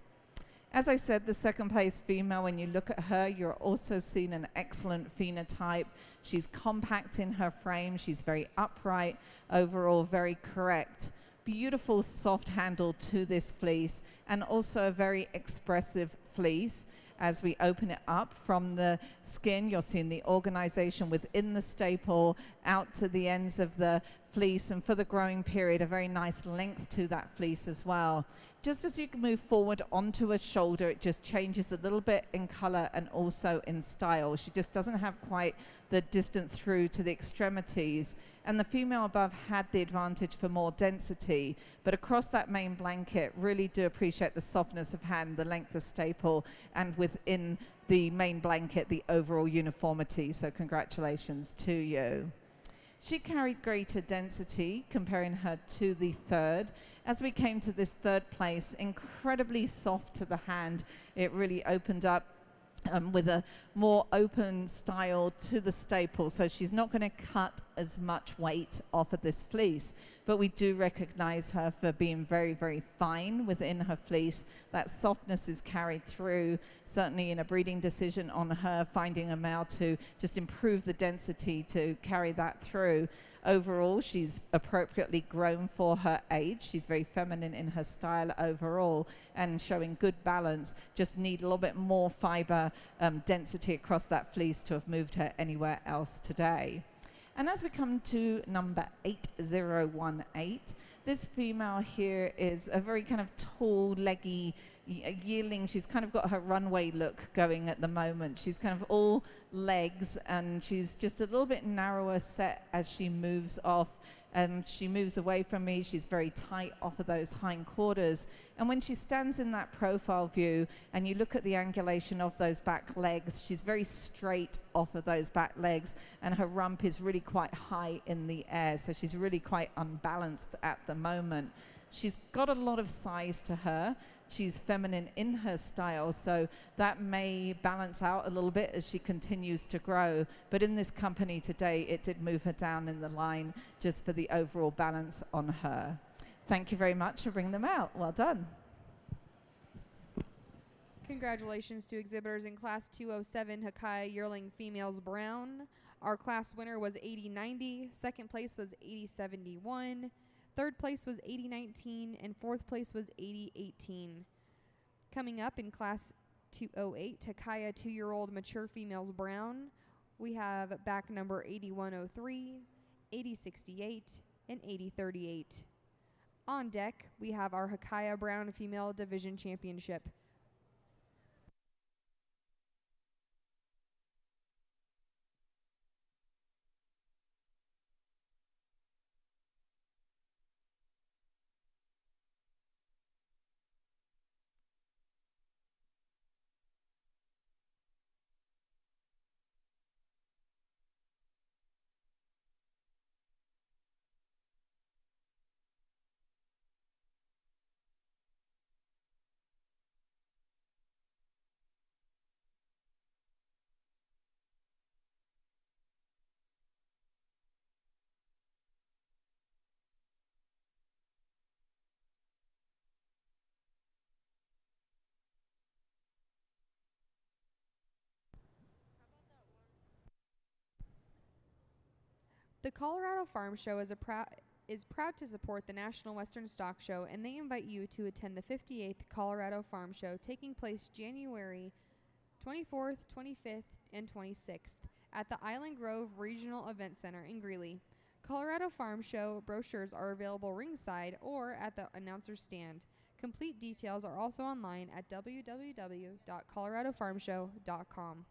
As I said, the second place female, when you look at her, you're also seeing an excellent phenotype. She's compact in her frame. She's very upright, overall very correct. Beautiful soft handle to this fleece, and also a very expressive fleece. As we open it up from the skin, you're seeing the organization within the staple out to the ends of the fleece, and for the growing period, a very nice length to that fleece as well. Just as you can move forward onto a shoulder, it just changes a little bit in color and also in style. She just doesn't have quite the distance through to the extremities. And the female above had the advantage for more density, but across that main blanket, really do appreciate the softness of hand, the length of staple, and within the main blanket, the overall uniformity. So congratulations to you. She carried greater density, comparing her to the third. As we came to this third place, incredibly soft to the hand. It really opened up with a more open style to the staple. So she's not going to cut as much weight off of this fleece, but we do recognize her for being very, very fine within her fleece. That softness is carried through, certainly in a breeding decision on her, finding a male to just improve the density to carry that through. Overall, she's appropriately grown for her age. She's very feminine in her style overall and showing good balance. Just need a little bit more fiber density across that fleece to have moved her anywhere else today. And as we come to number 8018, this female here is a very kind of tall, leggy yearling. She's kind of got her runway look going at the moment. She's kind of all legs, and she's just a little bit narrower set as she moves off. She moves away from me. She's very tight off of those hindquarters. And when she stands in that profile view and you look at the angulation of those back legs, she's very straight off of those back legs, and her rump is really quite high in the air. So she's really quite unbalanced at the moment. She's got a lot of size to her. She's feminine in her style, so that may balance out a little bit as she continues to grow. But in this company today, it did move her down in the line just for the overall balance on her. Thank you very much for bringing them out. Well done. Congratulations to exhibitors in Class 207 Hakai Yearling Females Brown. Our class winner was 8090, second place was 8071, third place was 8019, and fourth place was 8018. Coming up in Class 208 Hakaya 2-year-old Mature Females Brown, we have back number 8103, 8068, and 8038. On deck, we have our Hakaya Brown Female Division Championship. The Colorado Farm Show is proud to support the National Western Stock Show, and they invite you to attend the 58th Colorado Farm Show taking place January 24th, 25th, and 26th at the Island Grove Regional Event Center in Greeley. Colorado Farm Show brochures are available ringside or at the announcer's stand. Complete details are also online at www.coloradofarmshow.com.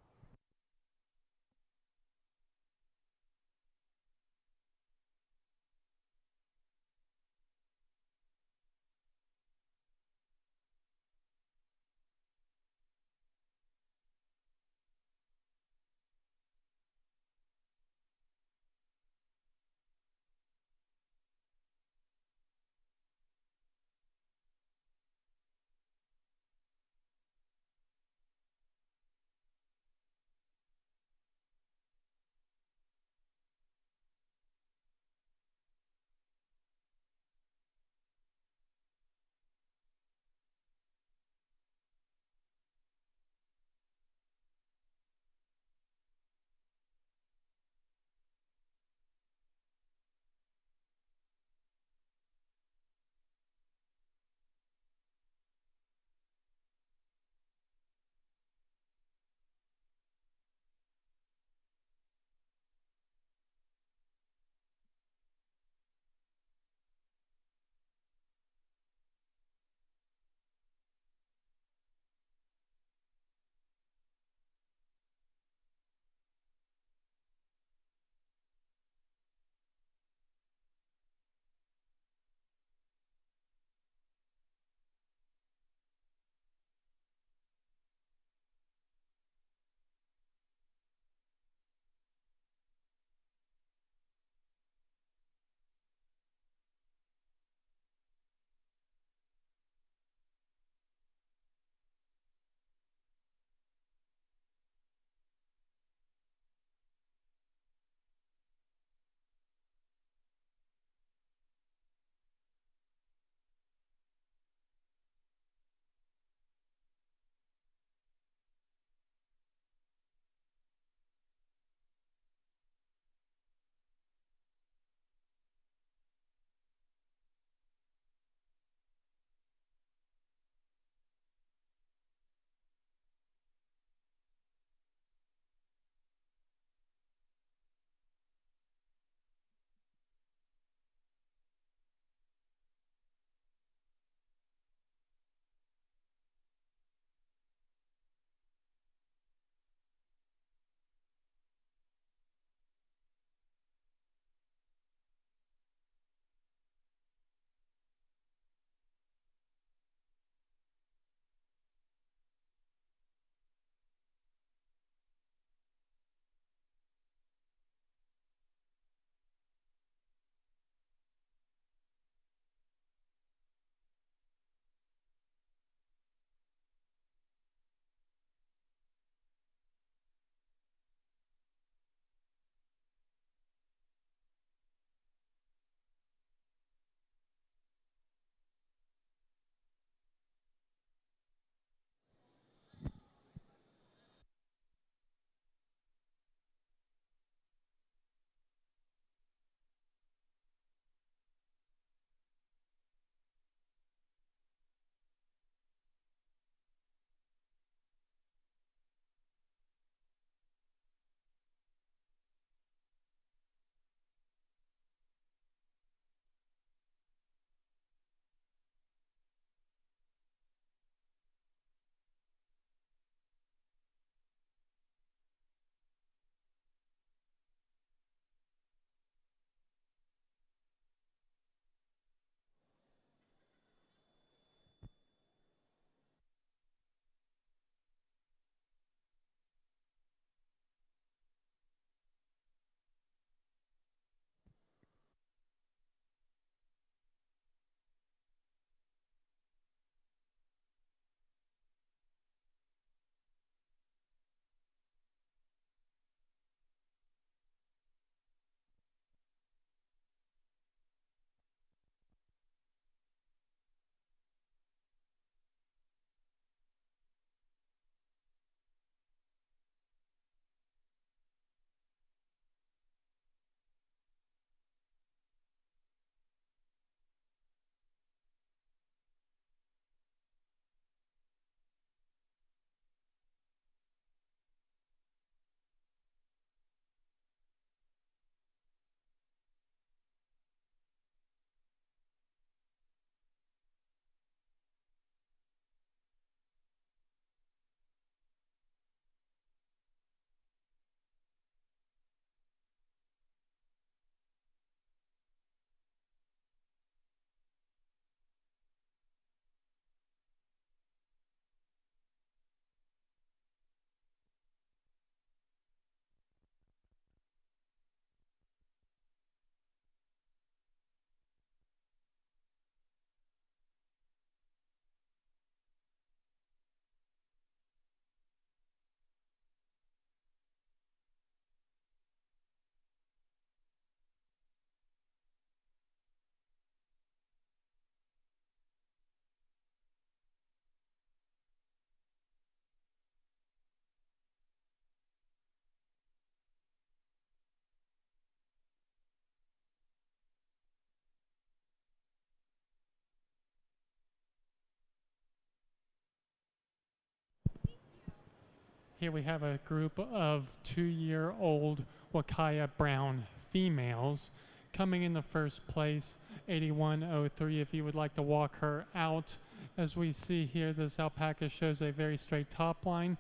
Here we have a group of 2-year-old Wakaya brown females. Coming in the first place, 8103, if you would like to walk her out. As we see here, this alpaca shows a very straight top line.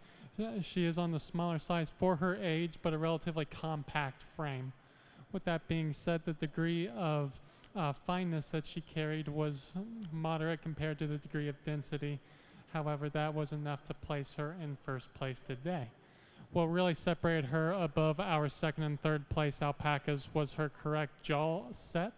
She is on the smaller size for her age, but a relatively compact frame. With that being said, the degree of fineness that she carried was moderate compared to the degree of density. However, that was enough to place her in first place today. What really separated her above our second and third place alpacas was her correct jaw set.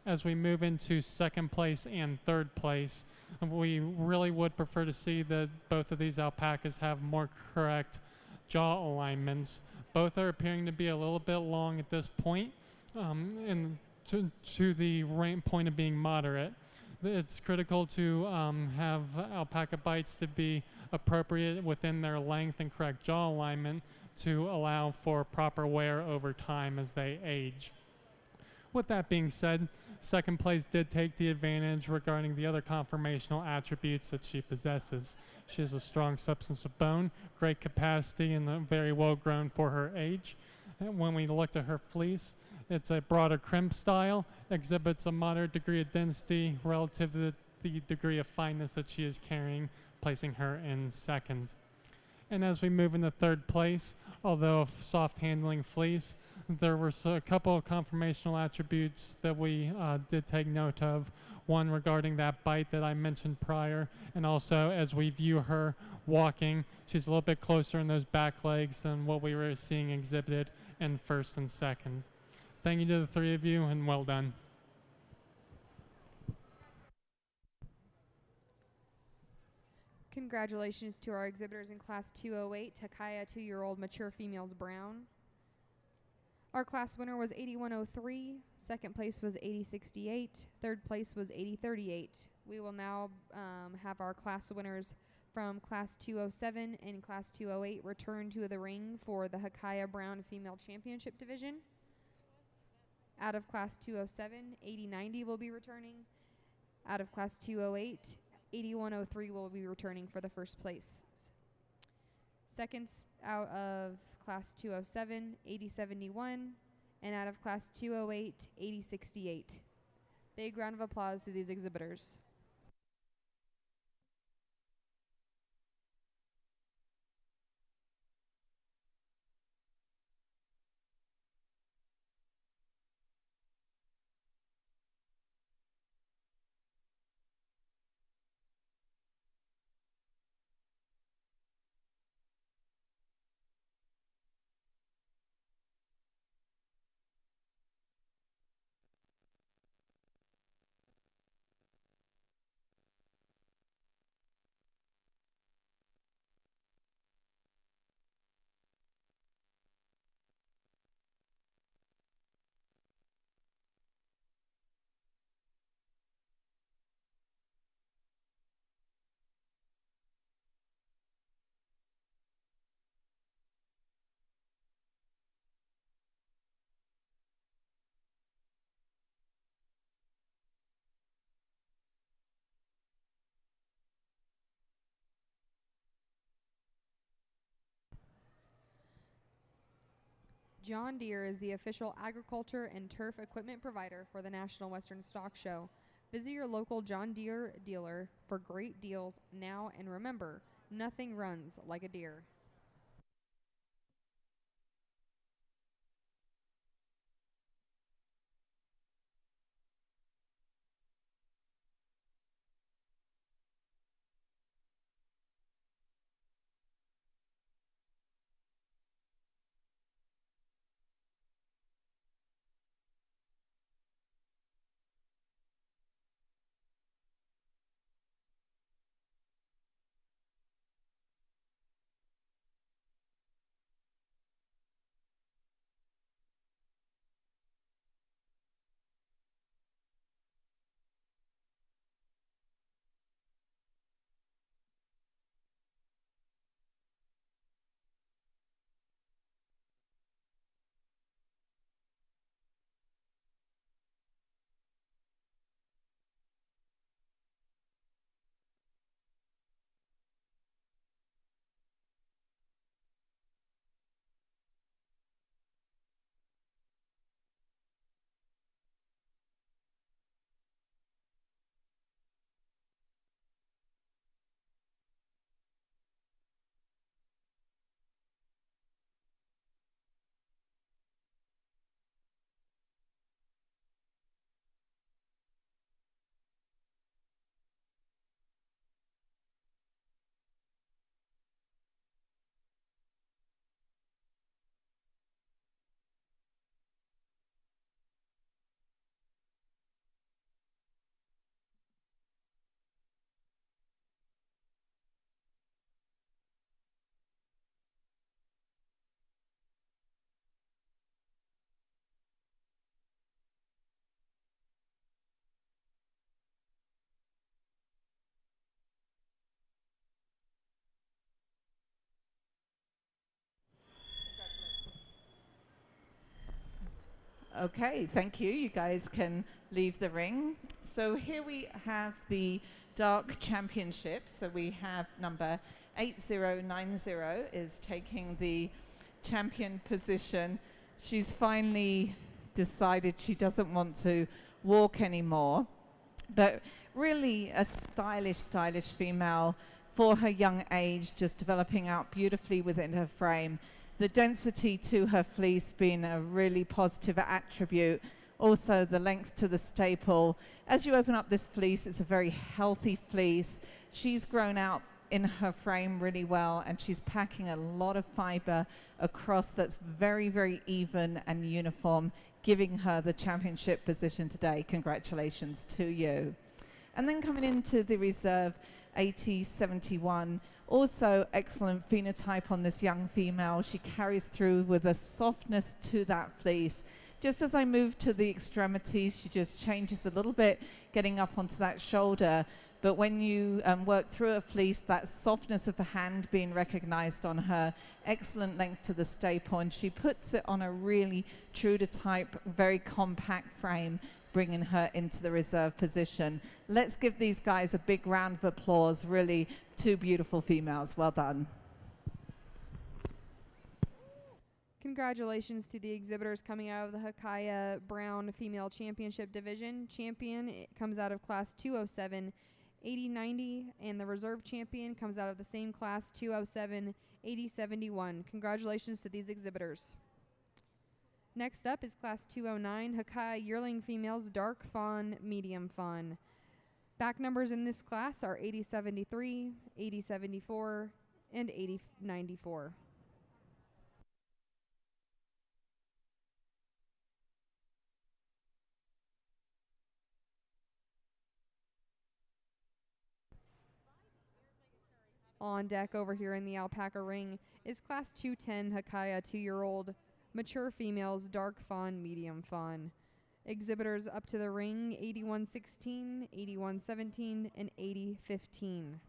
As we move into second place and third place, we really would prefer to see that both of these alpacas have more correct jaw alignments. Both are appearing to be a little bit long at this point, and to the point of being moderate. It's critical to have alpaca bites to be appropriate within their length and correct jaw alignment to allow for proper wear over time as they age. With that being said, second place did take the advantage regarding the other conformational attributes that she possesses. She has a strong substance of bone, great capacity, and very well grown for her age. And when we looked at her fleece, it's a broader crimp style, exhibits a moderate degree of density relative to the degree of fineness that she is carrying, placing her in second. And as we move into third place, although a soft handling fleece, there were a couple of conformational attributes that we did take note of. One regarding that bite that I mentioned prior, and also as we view her walking, she's a little bit closer in those back legs than what we were seeing exhibited in first and second. Thank you to the three of you, and well done. Congratulations to our exhibitors in Class 208, Takaya 2-year-old mature females brown. Our class winner was 8103, second place was 8068, third place was 8038. We will now have our class winners from Class 207 and Class 208 return to the ring for the Hakaya Brown Female Championship Division. Out of Class 207, 8090 will be returning. Out of Class 208, 8103 will be returning for the first place. Seconds out of Class 207, 8071, and out of Class 208, 8068. Big round of applause to these exhibitors. John Deere is the official agriculture and turf equipment provider for the National Western Stock Show. Visit your local John Deere dealer for great deals now, and remember, nothing runs like a Deere. Okay, thank you. You guys can leave the ring. So here we have the Dark Championship. So we have number 8090 is taking the champion position. She's finally decided she doesn't want to walk anymore, but really a stylish female for her young age, just developing out beautifully within her frame. The density to her fleece being a really positive attribute. Also the length to the staple. As you open up this fleece, it's a very healthy fleece. She's grown out in her frame really well, and she's packing a lot of fiber across that's very even and uniform, giving her the championship position today. Congratulations to you. And then coming into the reserve, 8071, also excellent phenotype on this young female. She carries through with a softness to that fleece. Just as I move to the extremities, she just changes a little bit, getting up onto that shoulder. But when you work through a fleece, that softness of the hand being recognized on her, excellent length to the staple, and she puts it on a really true to type, very compact frame, bringing her into the reserve position. Let's give these guys a big round of applause. Really, two beautiful females. Well done. Congratulations to the exhibitors coming out of the Hakaya Brown Female Championship Division. Champion comes out of class 207, 8090, and the reserve champion comes out of the same class, 207, 8071. Congratulations to these exhibitors. Next up is class 209, Hakaya Yearling Females Dark Fawn, Medium Fawn. Back numbers in this class are 8073, 8074, and 8094. On deck over here in the Alpaca ring is class 210 Hakaya 2-year-old mature females dark fawn, medium fawn. Exhibitors up to the ring 8116, 8117, and 8015.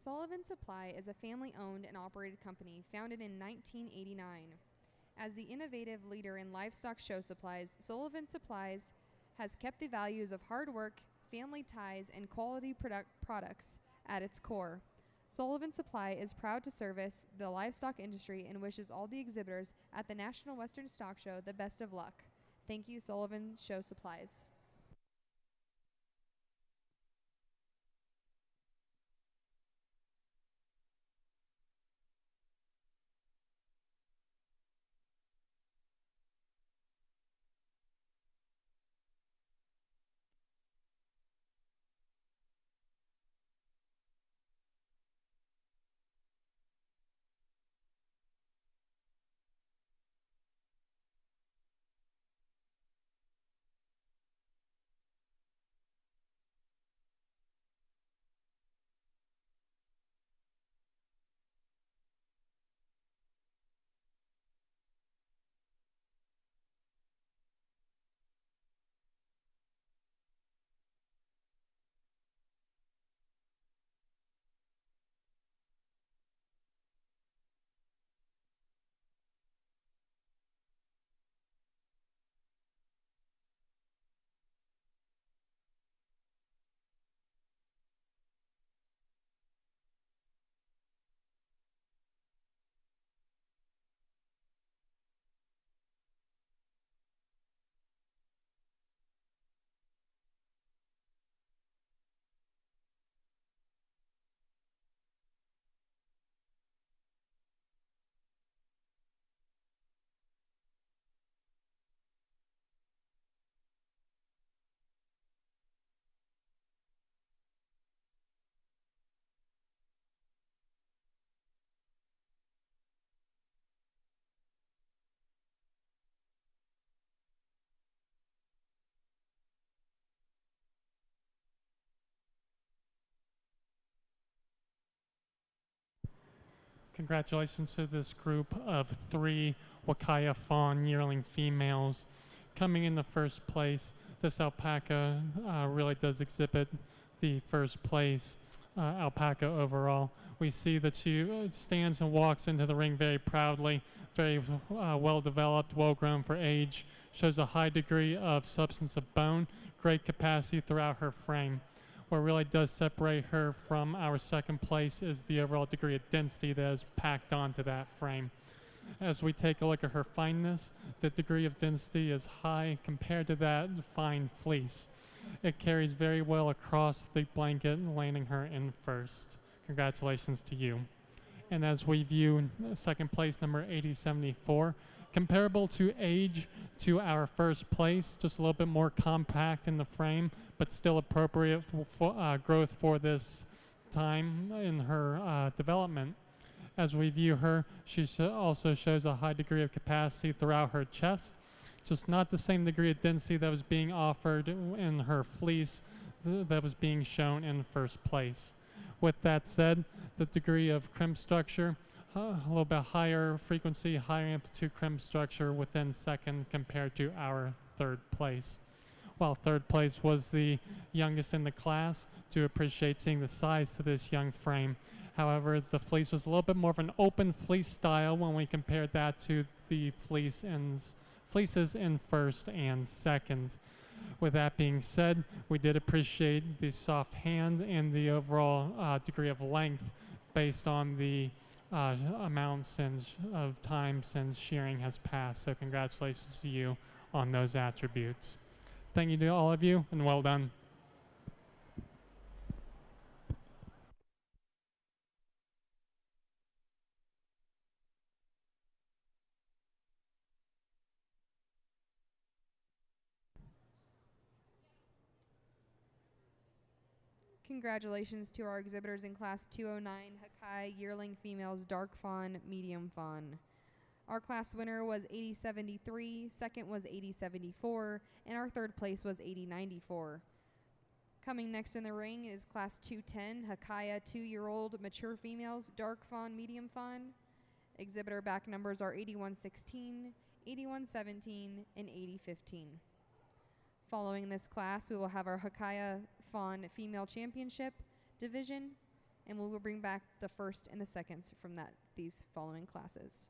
Sullivan Supply is a family-owned and operated company founded in 1989. As the innovative leader in livestock show supplies, Sullivan Supplies has kept the values of hard work, family ties, and quality products at its core. Sullivan Supply is proud to service the livestock industry and wishes all the exhibitors at the National Western Stock Show the best of luck. Thank you, Sullivan Show Supplies. Congratulations to this group of 3 Wakaya fawn yearling females. Coming in the first place, this alpaca really does exhibit the first place alpaca overall. We see that she stands and walks into the ring very proudly, very well developed, well grown for age, shows a high degree of substance of bone, great capacity throughout her frame. What really does separate her from our second place is the overall degree of density that is packed onto that frame. As we take a look at her fineness, the degree of density is high compared to that fine fleece. It carries very well across the blanket, landing her in first. Congratulations to you. And as we view second place, number 8074, comparable to age to our first place, just a little bit more compact in the frame, but still appropriate for growth for this time in her development. As we view her, she also shows a high degree of capacity throughout her chest, just not the same degree of density that was being offered in her fleece that was being shown in first place. With that said, the degree of crimp structure, a little bit higher frequency, higher amplitude crimp structure within second compared to our third place. While third place was the youngest in the class, do appreciate seeing the size to this young frame. However, the fleece was a little bit more of an open fleece style when we compared that to the fleeces in first and second. With that being said, we did appreciate the soft hand and the overall degree of length based on the amount of time since shearing has passed. So congratulations to you on those attributes. Thank you to all of you, and well done. Congratulations to our exhibitors in Class 209 Hakai Yearling Females Dark Fawn, Medium Fawn. Our class winner was 8073, second was 8074, and our third place was 8094. Coming next in the ring is Class 210 Hakaya 2-year-old Mature Females Dark Fawn, Medium Fawn. Exhibitor back numbers are 8116, 8117, and 8015. Following this class, we will have our Hakaya Fawn Female Championship Division. and we will bring back the first and the seconds from these following classes.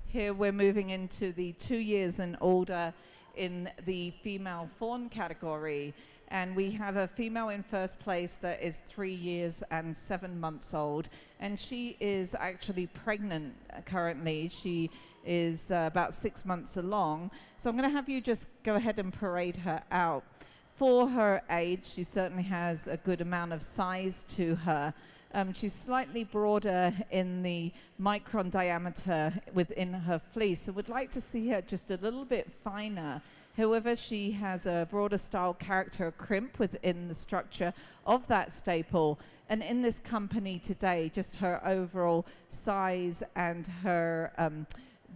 Here we're moving into the 2 years and older in the female fawn category. And we have a female in first place that is 3 years and 7 months old. And she is actually pregnant currently. She is about 6 months along. So I'm going to have you just go ahead and parade her out. For her age, she certainly has a good amount of size to her. She's slightly broader in the micron diameter within her fleece, so we'd like to see her just a little bit finer. However, she has a broader style character crimp within the structure of that staple. And in this company today, just her overall size and her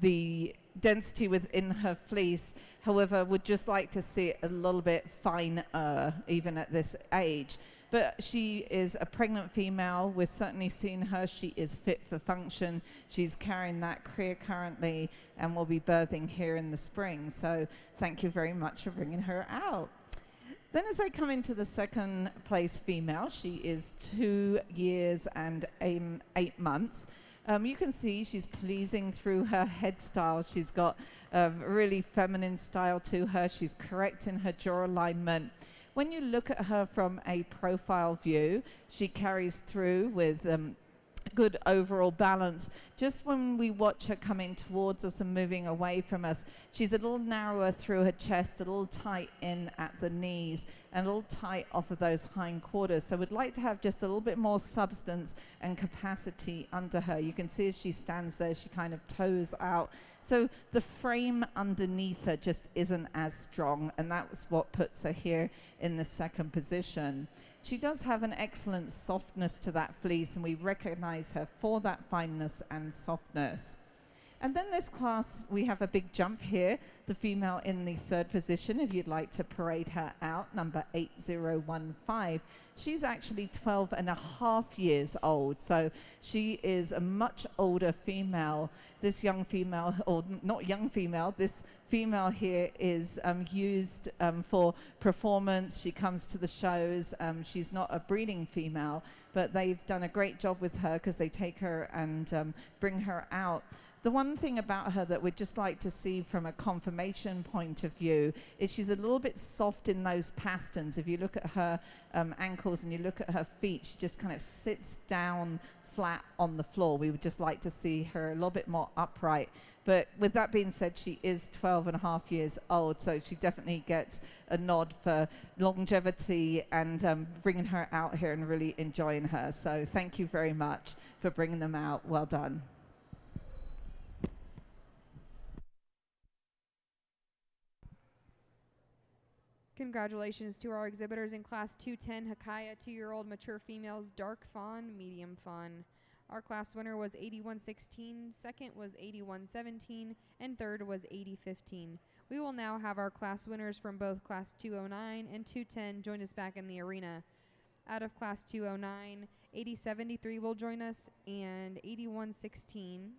the density within her fleece, however, would just like to see it a little bit finer, even at this age. But she is a pregnant female. We're certainly seeing her. She is fit for function. She's carrying that clear currently and will be birthing here in the spring. So thank you very much for bringing her out. Then as I come into the second place female, she is 2 years and 8 months. You can see she's pleasing through her head style. She's got a really feminine style to her. She's correct in her jaw alignment. When you look at her from a profile view, she carries through with good overall balance. Just when we watch her coming towards us and moving away from us, she's a little narrower through her chest, a little tight in at the knees, and a little tight off of those hindquarters. So we'd like to have just a little bit more substance and capacity under her. You can see as she stands there, she kind of toes out. So the frame underneath her just isn't as strong, and that's what puts her here in the second position. She does have an excellent softness to that fleece, and we recognize her for that fineness and softness. And then this class, we have a big jump here. The female in the third position, if you'd like to parade her out, number 8015. She's actually 12 and a half years old, so she is a much older female. This young female, or not young female, this female here is used for performance. She comes to the shows. She's not a breeding female, but they've done a great job with her because they take her and bring her out. The one thing about her that we'd just like to see from a conformation point of view is she's a little bit soft in those pasterns. If you look at her ankles and you look at her feet, she just kind of sits down flat on the floor. We would just like to see her a little bit more upright. But with that being said, she is 12 and a half years old, so she definitely gets a nod for longevity and bringing her out here and really enjoying her. So thank you very much for bringing them out. Well done. Congratulations to our exhibitors in Class 210 Hakaya 2-year-old mature females, dark fawn, medium fawn. Our class winner was 8116, second was 8117, and third was 8015. We will now have our class winners from both Class 209 and 210 join us back in the arena. Out of Class 209, 8073 will join us, and 8116.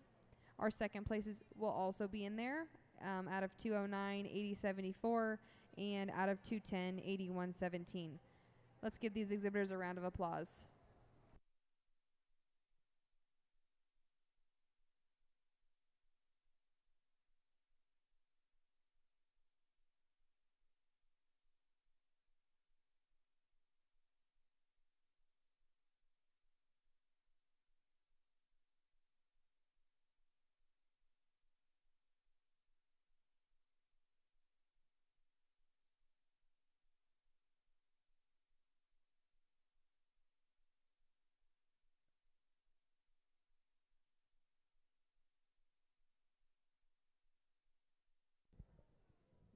Our second places will also be in there. Out of 209, 8074, and out of 210, 8117. Let's give these exhibitors a round of applause.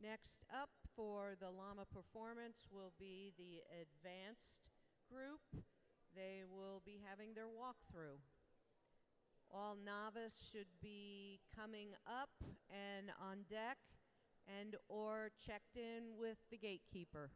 Next up for the llama performance will be the advanced group. They will be having their walkthrough. All novice should be coming up and on deck and or checked in with the gatekeeper.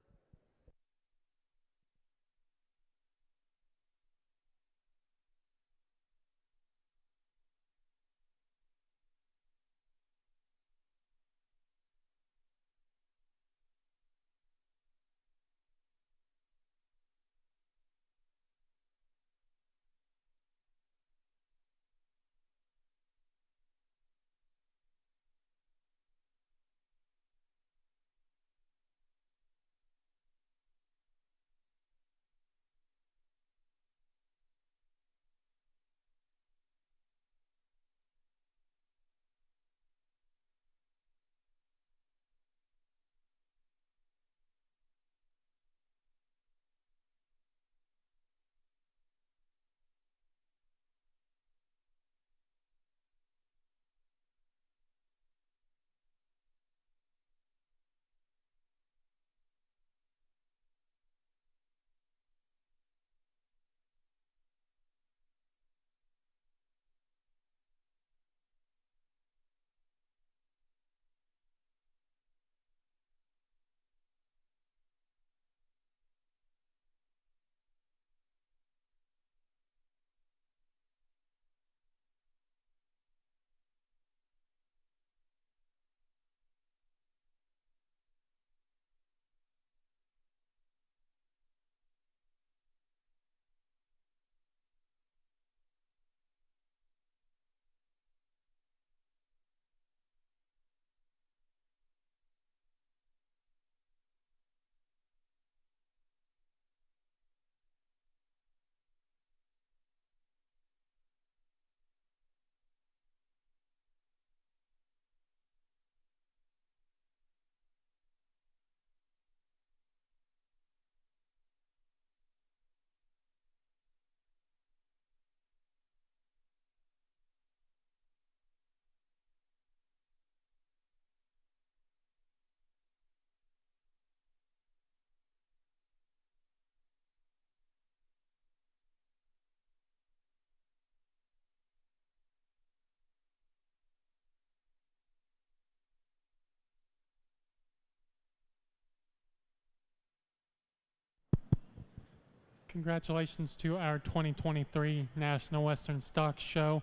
Congratulations to our 2023 National Western Stock Show.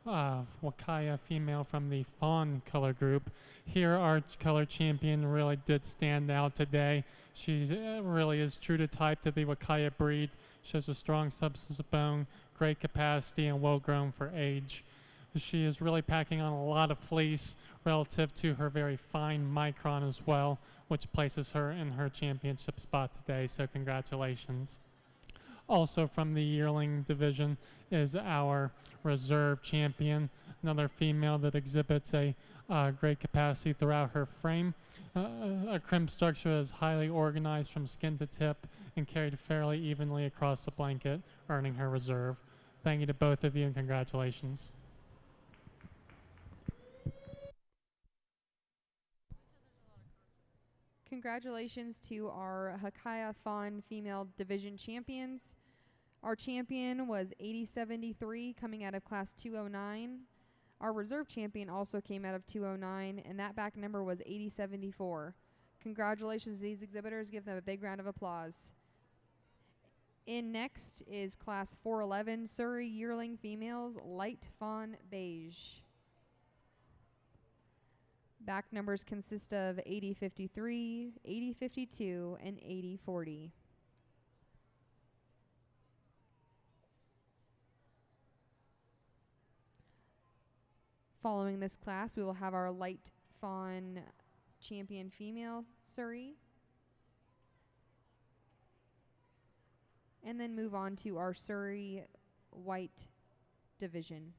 Wakaya female from the fawn color group. Here our color champion really did stand out today. She really is true to type to the Wakaya breed. Shows a strong substance of bone, great capacity, and well grown for age. She is really packing on a lot of fleece relative to her very fine micron as well, which places her in her championship spot today, so congratulations. Also from the yearling division is our reserve champion, another female that exhibits a great capacity throughout her frame. A crimp structure is highly organized from skin to tip and carried fairly evenly across the blanket, earning her reserve. Thank you to both of you and congratulations. Congratulations to our Hakaya Fawn female division champions. Our champion was 8073 coming out of class 209. Our reserve champion also came out of 209, and that back number was 8074. Congratulations to these exhibitors. Give them a big round of applause. In next is class 411 Surrey yearling females light fawn beige. Back numbers consist of 8053, 8052, and 8040. Following this class, we will have our light fawn champion female Surrey. And then move on to our Surrey white division.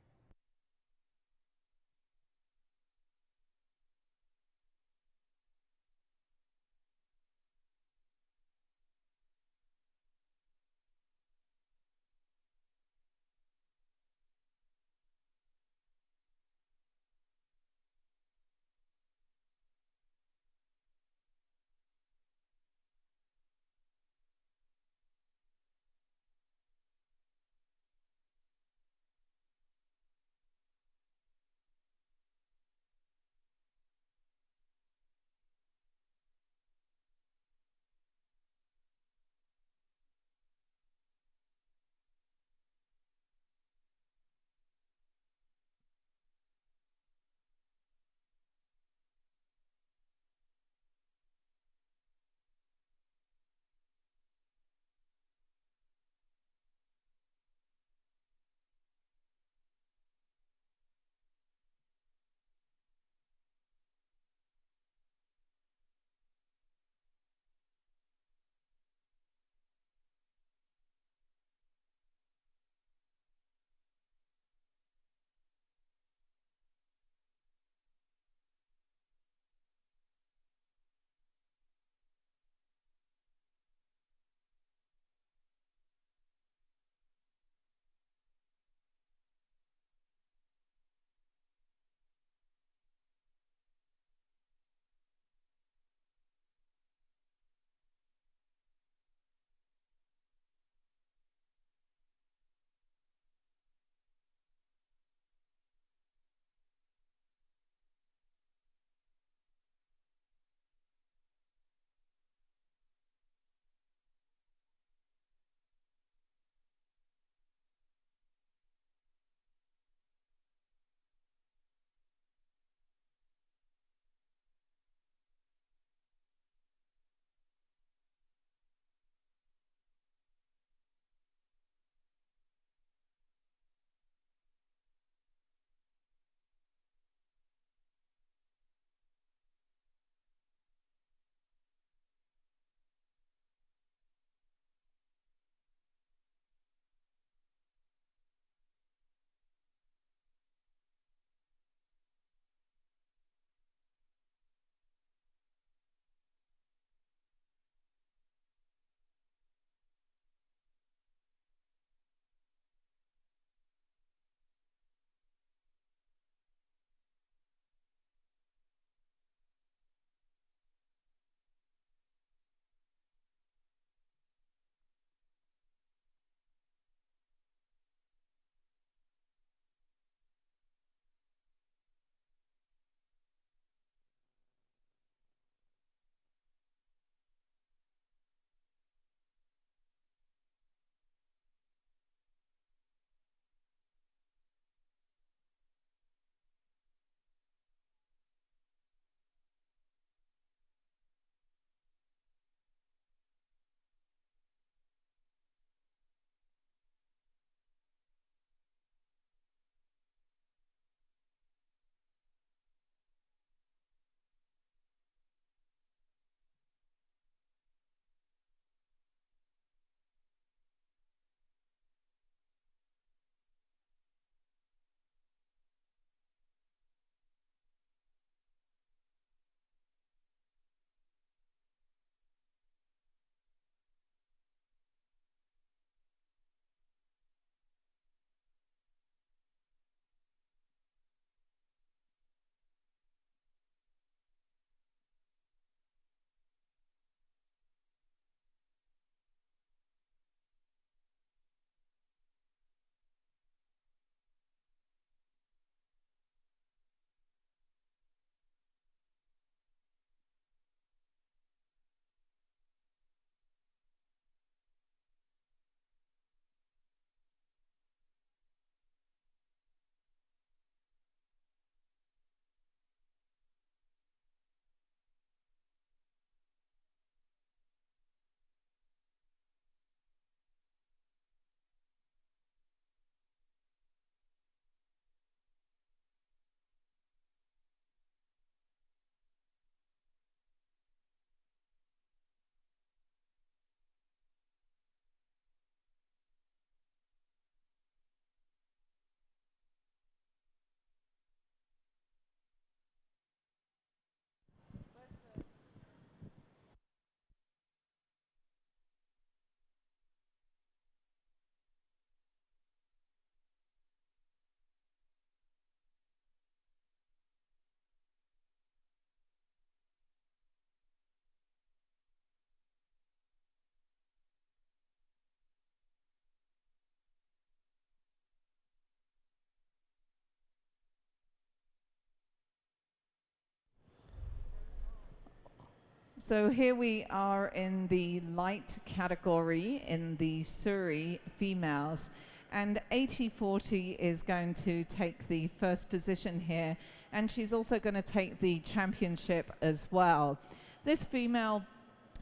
So here we are in the light category in the Surrey females, and 8040 is going to take the first position here, and she's also going to take the championship as well. This female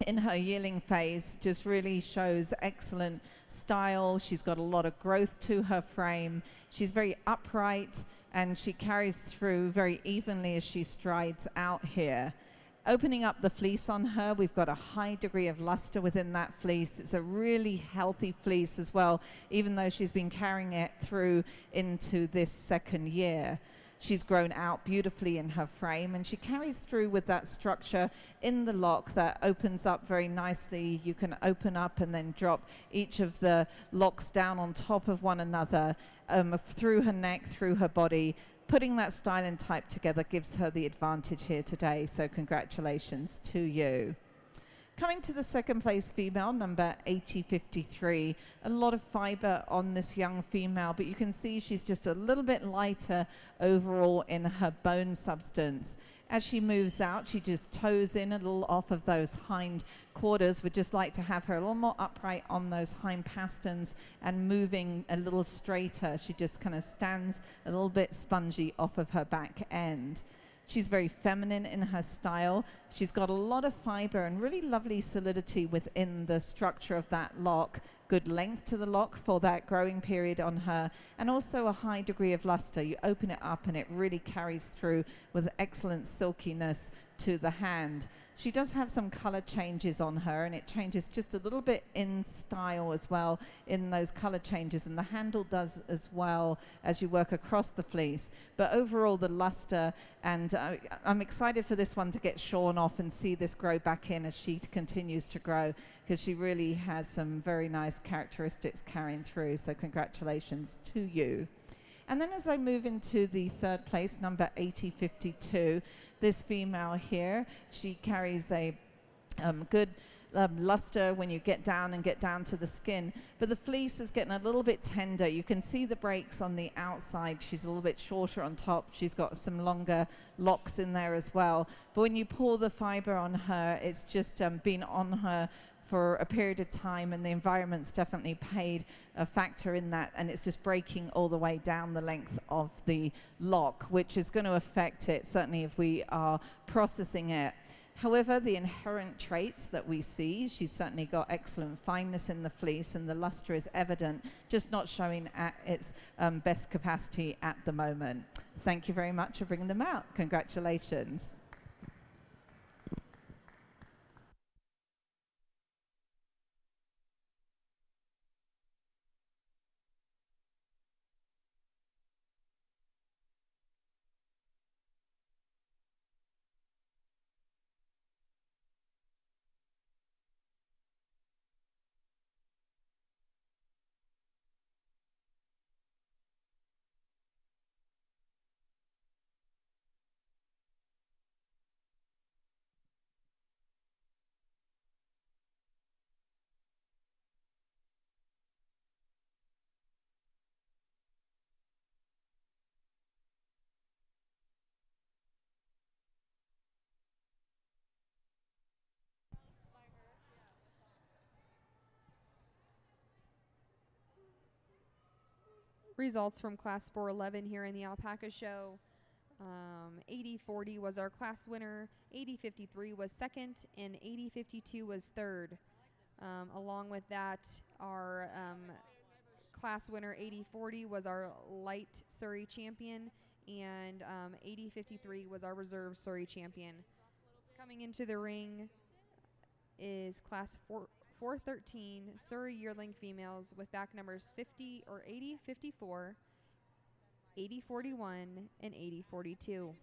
in her yearling phase just really shows excellent style. She's got a lot of growth to her frame. She's very upright, and she carries through very evenly as she strides out here. Opening up the fleece on her, we've got a high degree of luster within that fleece. It's a really healthy fleece as well, even though she's been carrying it through into this second year. She's grown out beautifully in her frame, and she carries through with that structure in the lock that opens up very nicely. You can open up and then drop each of the locks down on top of one another, through her neck, through her body. Putting that style and type together gives her the advantage here today, so congratulations to you. Coming to the second place female, number 8053. A lot of fiber on this young female, but you can see she's just a little bit lighter overall in her bone substance. As she moves out, she just toes in a little off of those hind quarters. We'd just like to have her a little more upright on those hind pasterns and moving a little straighter. She just kind of stands a little bit spongy off of her back end. She's very feminine in her style. She's got a lot of fiber and really lovely solidity within the structure of that lock. Good length to the lock for that growing period on her, and also a high degree of luster. You open it up and it really carries through with excellent silkiness to the hand. She does have some color changes on her, and it changes just a little bit in style as well in those color changes, and the handle does as well as you work across the fleece. But overall, the luster, and I'm excited for this one to get shorn off and see this grow back in as she continues to grow, because she really has some very nice characteristics carrying through. So congratulations to you. And then as I move into the third place, number 8052, this female here, she carries a good luster when you get down to the skin, but the fleece is getting a little bit tender. You can see the breaks on the outside. She's a little bit shorter on top. She's got some longer locks in there as well. But when you pull the fiber on her, it's just been on her for a period of time, and the environment's definitely played a factor in that, and it's just breaking all the way down the length of the lock, which is going to affect it, certainly if we are processing it. However, the inherent traits that we see, she's certainly got excellent fineness in the fleece, and the luster is evident, just not showing at its best capacity at the moment. Thank you very much for bringing them out. Congratulations. Results from Class 411 here in the Alpaca show. 8040 was our class winner, 8053 was second, and 8052 was third. Along with that, our class winner 8040 was our light Surrey champion, and 8053 was our reserve Surrey champion. Coming into the ring is class 413 Surrey yearling females with back numbers 50 or 8054, 8041, and 8042.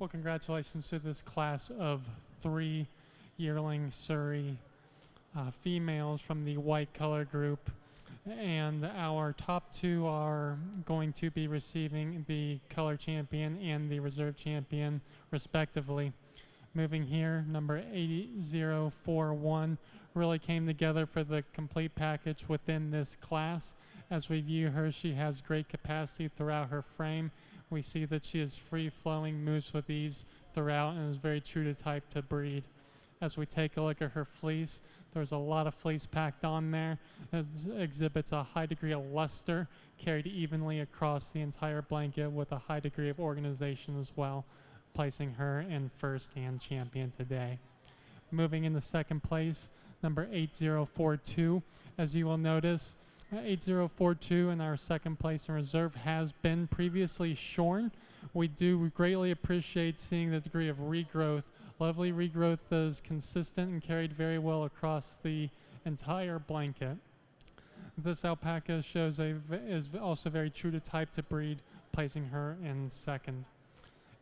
Well, congratulations to this class of 3 yearling Surrey females from the white color group. And our top 2 are going to be receiving the color champion and the reserve champion, respectively. Moving here, number 8041 really came together for the complete package within this class. As we view her, she has great capacity throughout her frame. We see that she is free-flowing, moves with ease throughout, and is very true to type to breed. As we take a look at her fleece, there's a lot of fleece packed on there. It exhibits a high degree of luster carried evenly across the entire blanket with a high degree of organization as well, placing her in first and champion today. Moving into second place, number 8042. As you will notice, 8042 in our second place in reserve has been previously shorn. We do greatly appreciate seeing the degree of regrowth. Lovely regrowth that is consistent and carried very well across the entire blanket. This alpaca is also very true to type to breed, placing her in second.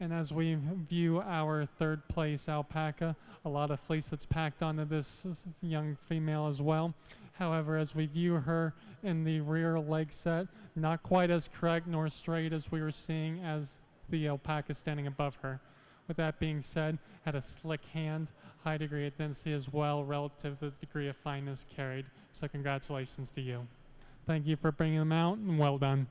And as we view our third place alpaca, a lot of fleece that's packed onto this young female as well. However, as we view her in the rear leg set, not quite as correct nor straight as we were seeing as the alpaca standing above her. With that being said, had a slick hand, high degree of density as well relative to the degree of fineness carried. So congratulations to you. Thank you for bringing them out, and well done.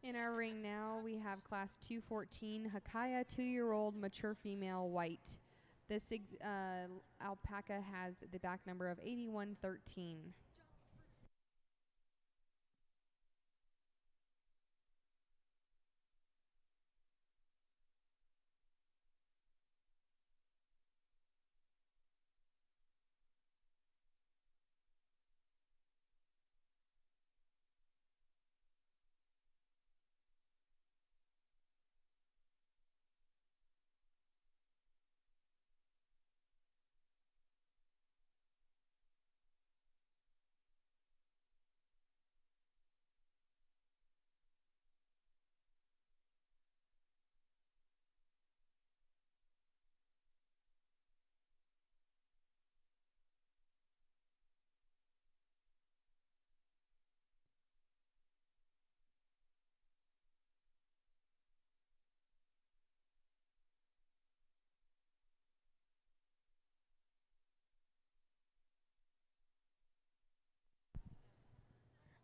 In our ring now, we have class 214, Hakaya, 2-year-old mature female white. This alpaca has the back number of 8113.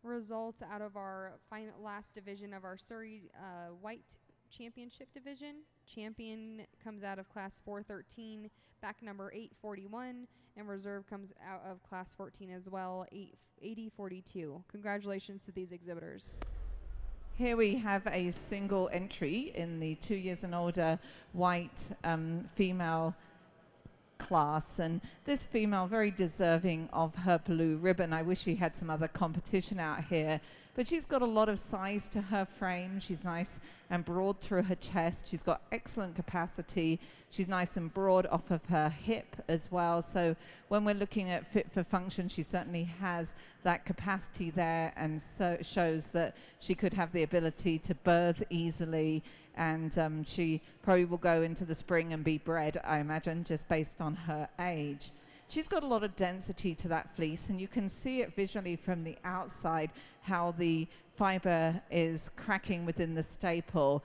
Results out of our last division of our Surrey White Championship division. Champion comes out of class 413, back number 841, and reserve comes out of class 14 as well, 8042. Congratulations to these exhibitors. Here we have a single entry in the 2 years and older white female class, and this female very deserving of her blue ribbon. I wish we had some other competition out here, but she's got a lot of size to her frame. She's nice and broad through her chest. She's got excellent capacity. She's nice and broad off of her hip as well. So when we're looking at fit for function, she certainly has that capacity there, and so shows that she could have the ability to birth easily, and she probably will go into the spring and be bred, I imagine, just based on her age. She's got a lot of density to that fleece, and you can see it visually from the outside how the fiber is cracking within the staple.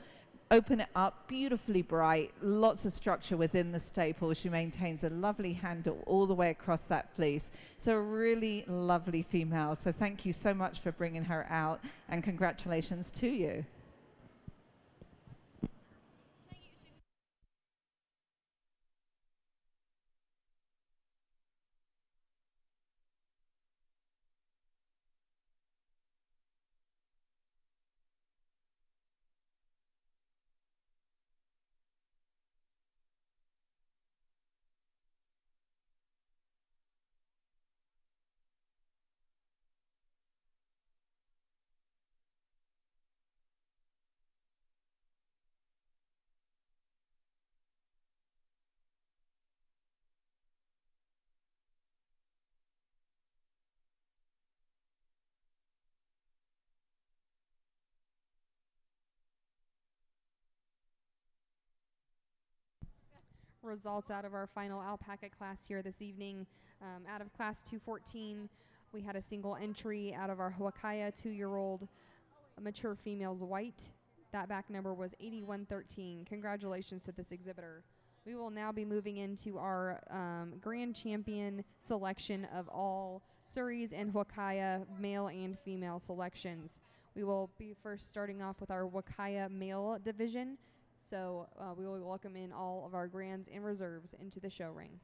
Open it up, beautifully bright, lots of structure within the staple. She maintains a lovely handle all the way across that fleece. So a really lovely female. So thank you so much for bringing her out, and congratulations to you. results out of our final alpaca class here this evening. Out of class 214, we had a single entry out of our Huacaya 2-year-old mature females white. That back number was 8113. Congratulations to this exhibitor. We will now be moving into our grand champion selection of all Surreys and Huacaya male and female selections. We will be first starting off with our Huacaya male division. So we will welcome in all of our grands and reserves into the show ring.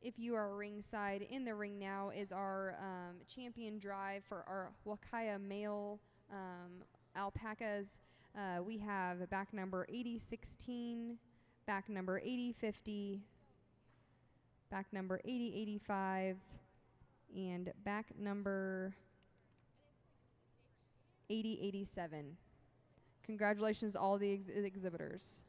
If you are ringside, in the ring now is our champion drive for our Huacaya male alpacas. We have back number 8016, back number 8050, back number 8085, and back number 8087. Congratulations to all the exhibitors.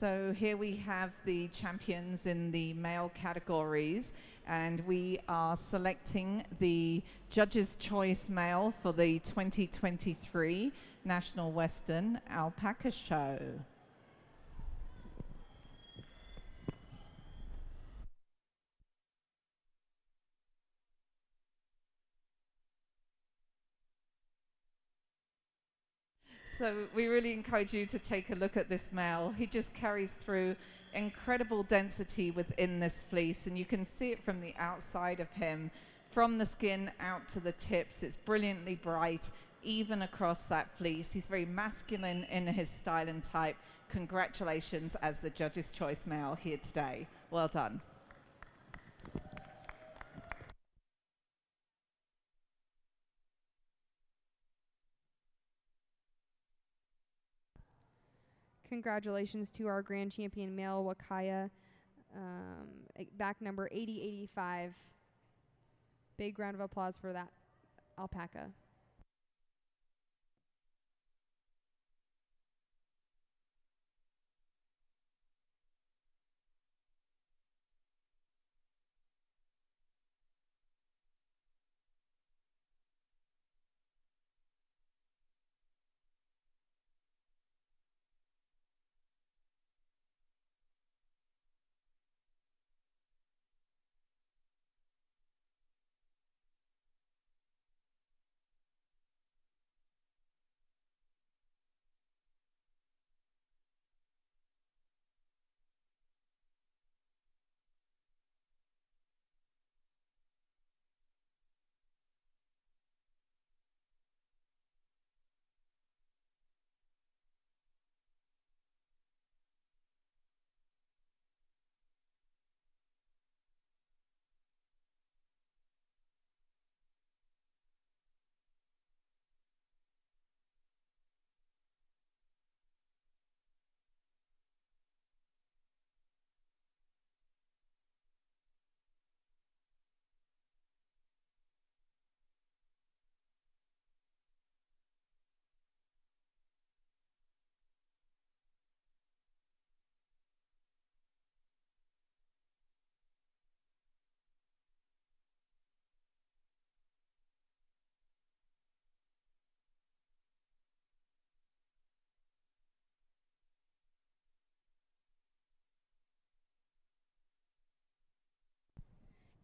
So here we have the champions in the male categories, and we are selecting the Judges' Choice Male for the 2023 National Western Alpaca Show. So we really encourage you to take a look at this male. He just carries through incredible density within this fleece, and you can see it from the outside of him, from the skin out to the tips. It's brilliantly bright, even across that fleece. He's very masculine in his style and type. Congratulations as the Judge's Choice Male here today. Well done. Congratulations to our grand champion male Wakaya, back number 8085. Big round of applause for that alpaca.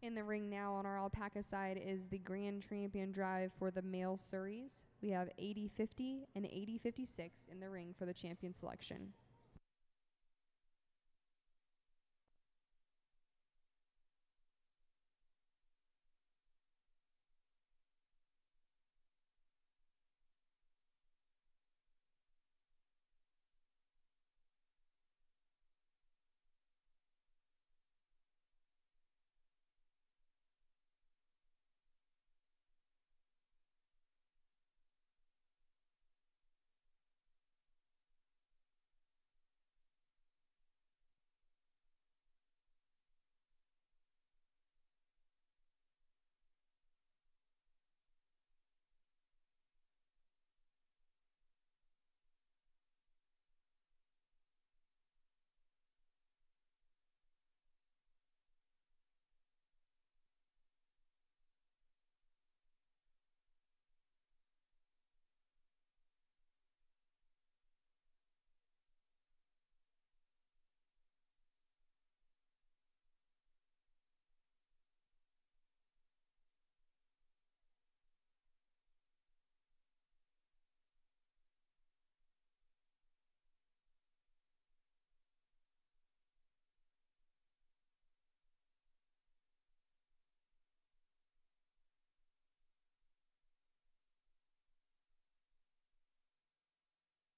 In the ring now on our alpaca side is the grand champion drive for the male Surreys. We have 80-50 and 80-56 in the ring for the champion selection.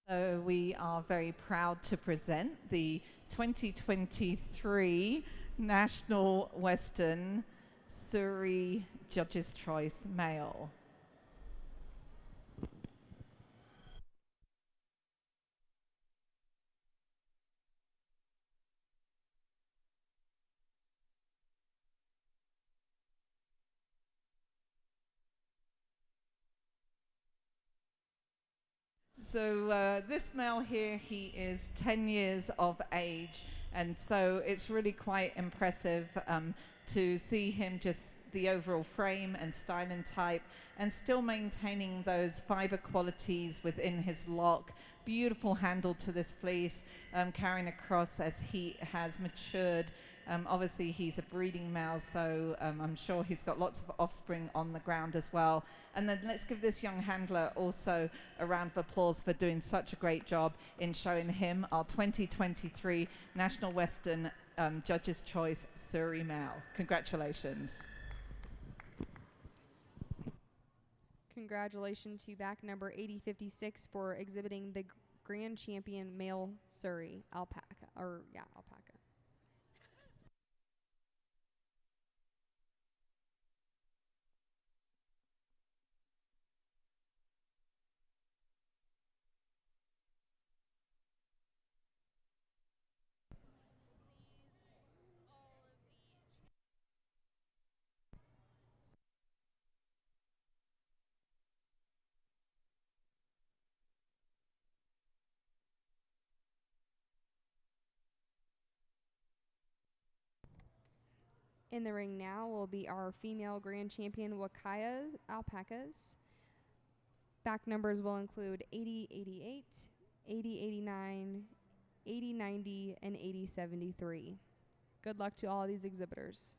So we are very proud to present the 2023 National Western Surrey Judges' Choice Male. So this male here, he is 10 years of age, and so it's really quite impressive to see him just the overall frame and style and type, and still maintaining those fiber qualities within his lock. Beautiful handle to this fleece, carrying across as he has matured. Obviously, he's a breeding male, so I'm sure he's got lots of offspring on the ground as well. And then let's give this young handler also a round of applause for doing such a great job in showing him our 2023 National Western Judges' Choice Surrey male. Congratulations. Congratulations to back number 8056 for exhibiting the Grand Champion Male Surrey Alpaca. Alpaca. In the ring now will be our female Grand Champion Wakaya Alpacas. Back numbers will include 8088, 8089, 8090, and 8073. Good luck to all of these exhibitors.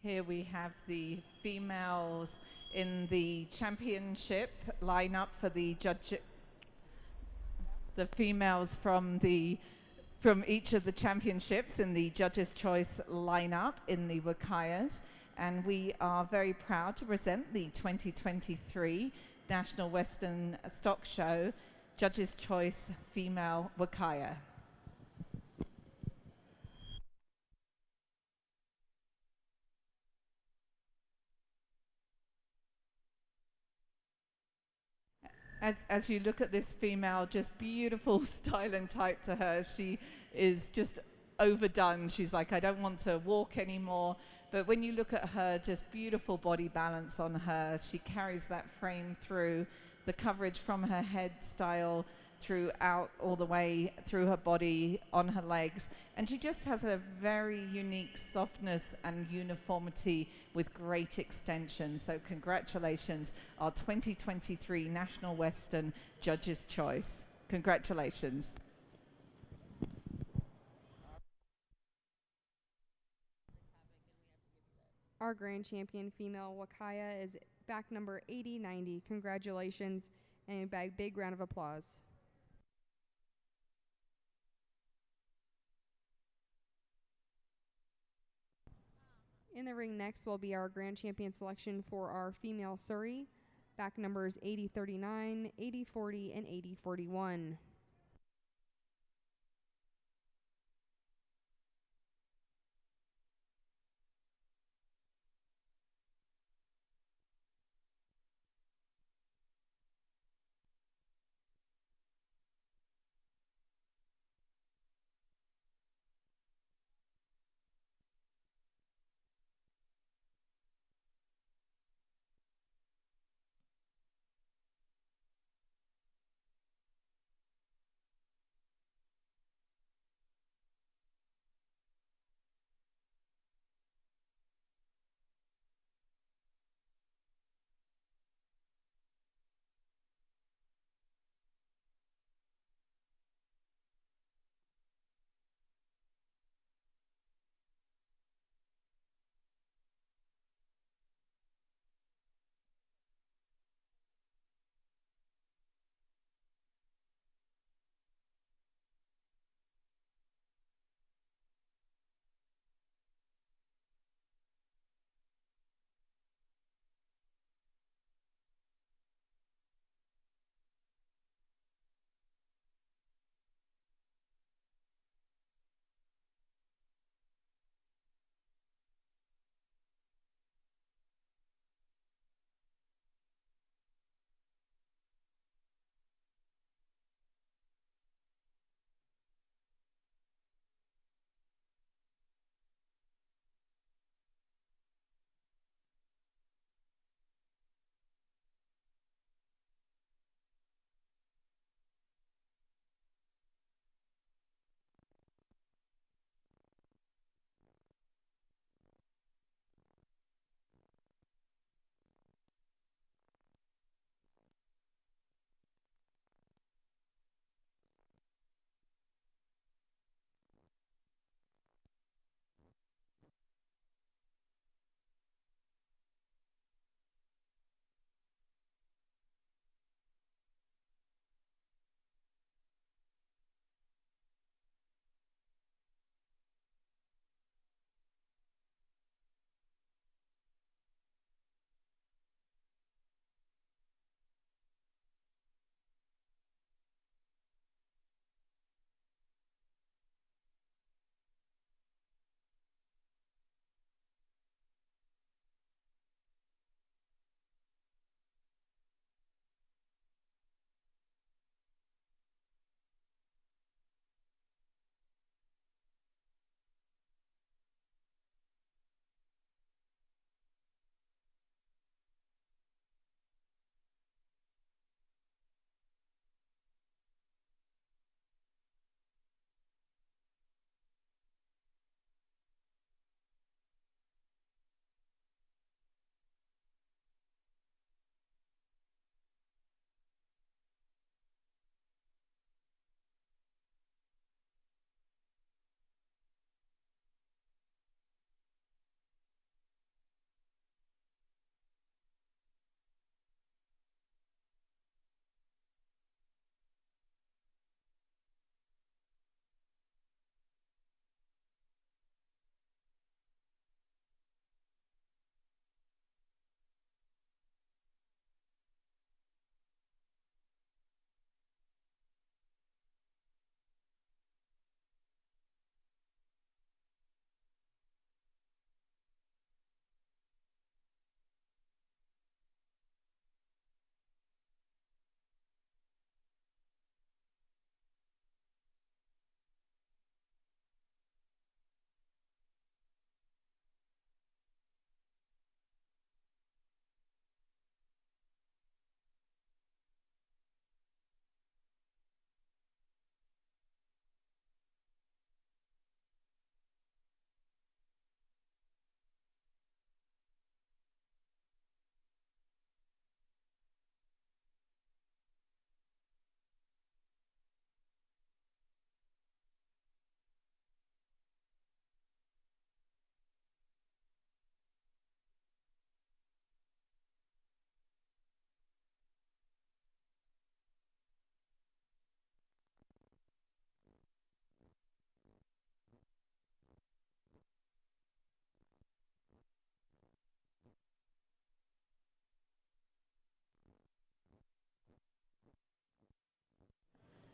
Here we have the females in the championship lineup for the females from each of the championships in the Judges' Choice lineup in the Wakayas. And we are very proud to present the 2023 National Western Stock Show Judges' Choice Female Wakaya. As you look at this female, just beautiful style and type to her. She is just overdone. She's like, I don't want to walk anymore. But when you look at her, just beautiful body balance on her. She carries that frame through, the coverage from her head style throughout all the way through her body, on her legs. And she just has a very unique softness and uniformity with great extension. So congratulations, our 2023 National Western Judges' Choice. Congratulations. Our grand champion female Wakaya is back number 8090. Congratulations and a big round of applause. In the ring next will be our grand champion selection for our female Surrey, back numbers 8039, 8040, and 8041.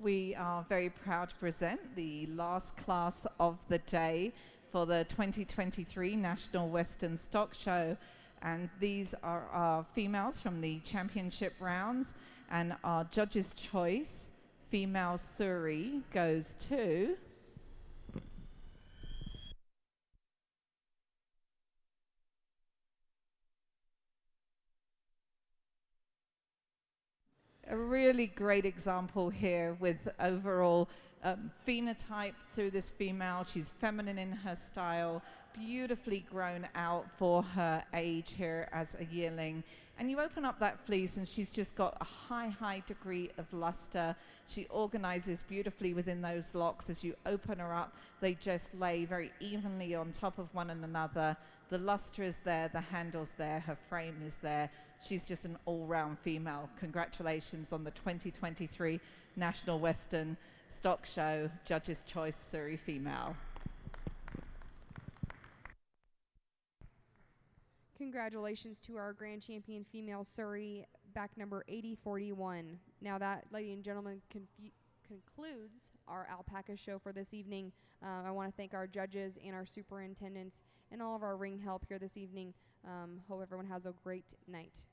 We are very proud to present the last class of the day for the 2023 National Western Stock Show. And these are our females from the championship rounds. And our judge's choice, female Surrey, goes to... a really great example here with overall phenotype through this female. She's feminine in her style, beautifully grown out for her age here as a yearling. And you open up that fleece and she's just got a high degree of luster. She organizes beautifully within those locks. As you open her up, they just lay very evenly on top of one another. The luster is there, the handle's there, her frame is there. She's just an all-round female. Congratulations on the 2023 National Western Stock Show Judge's Choice Surrey Female. Congratulations to our grand champion female Surrey, back number 8041. Now that, ladies and gentlemen, concludes our Alpaca show for this evening. I want to thank our judges and our superintendents and all of our ring help here this evening. Hope everyone has a great night.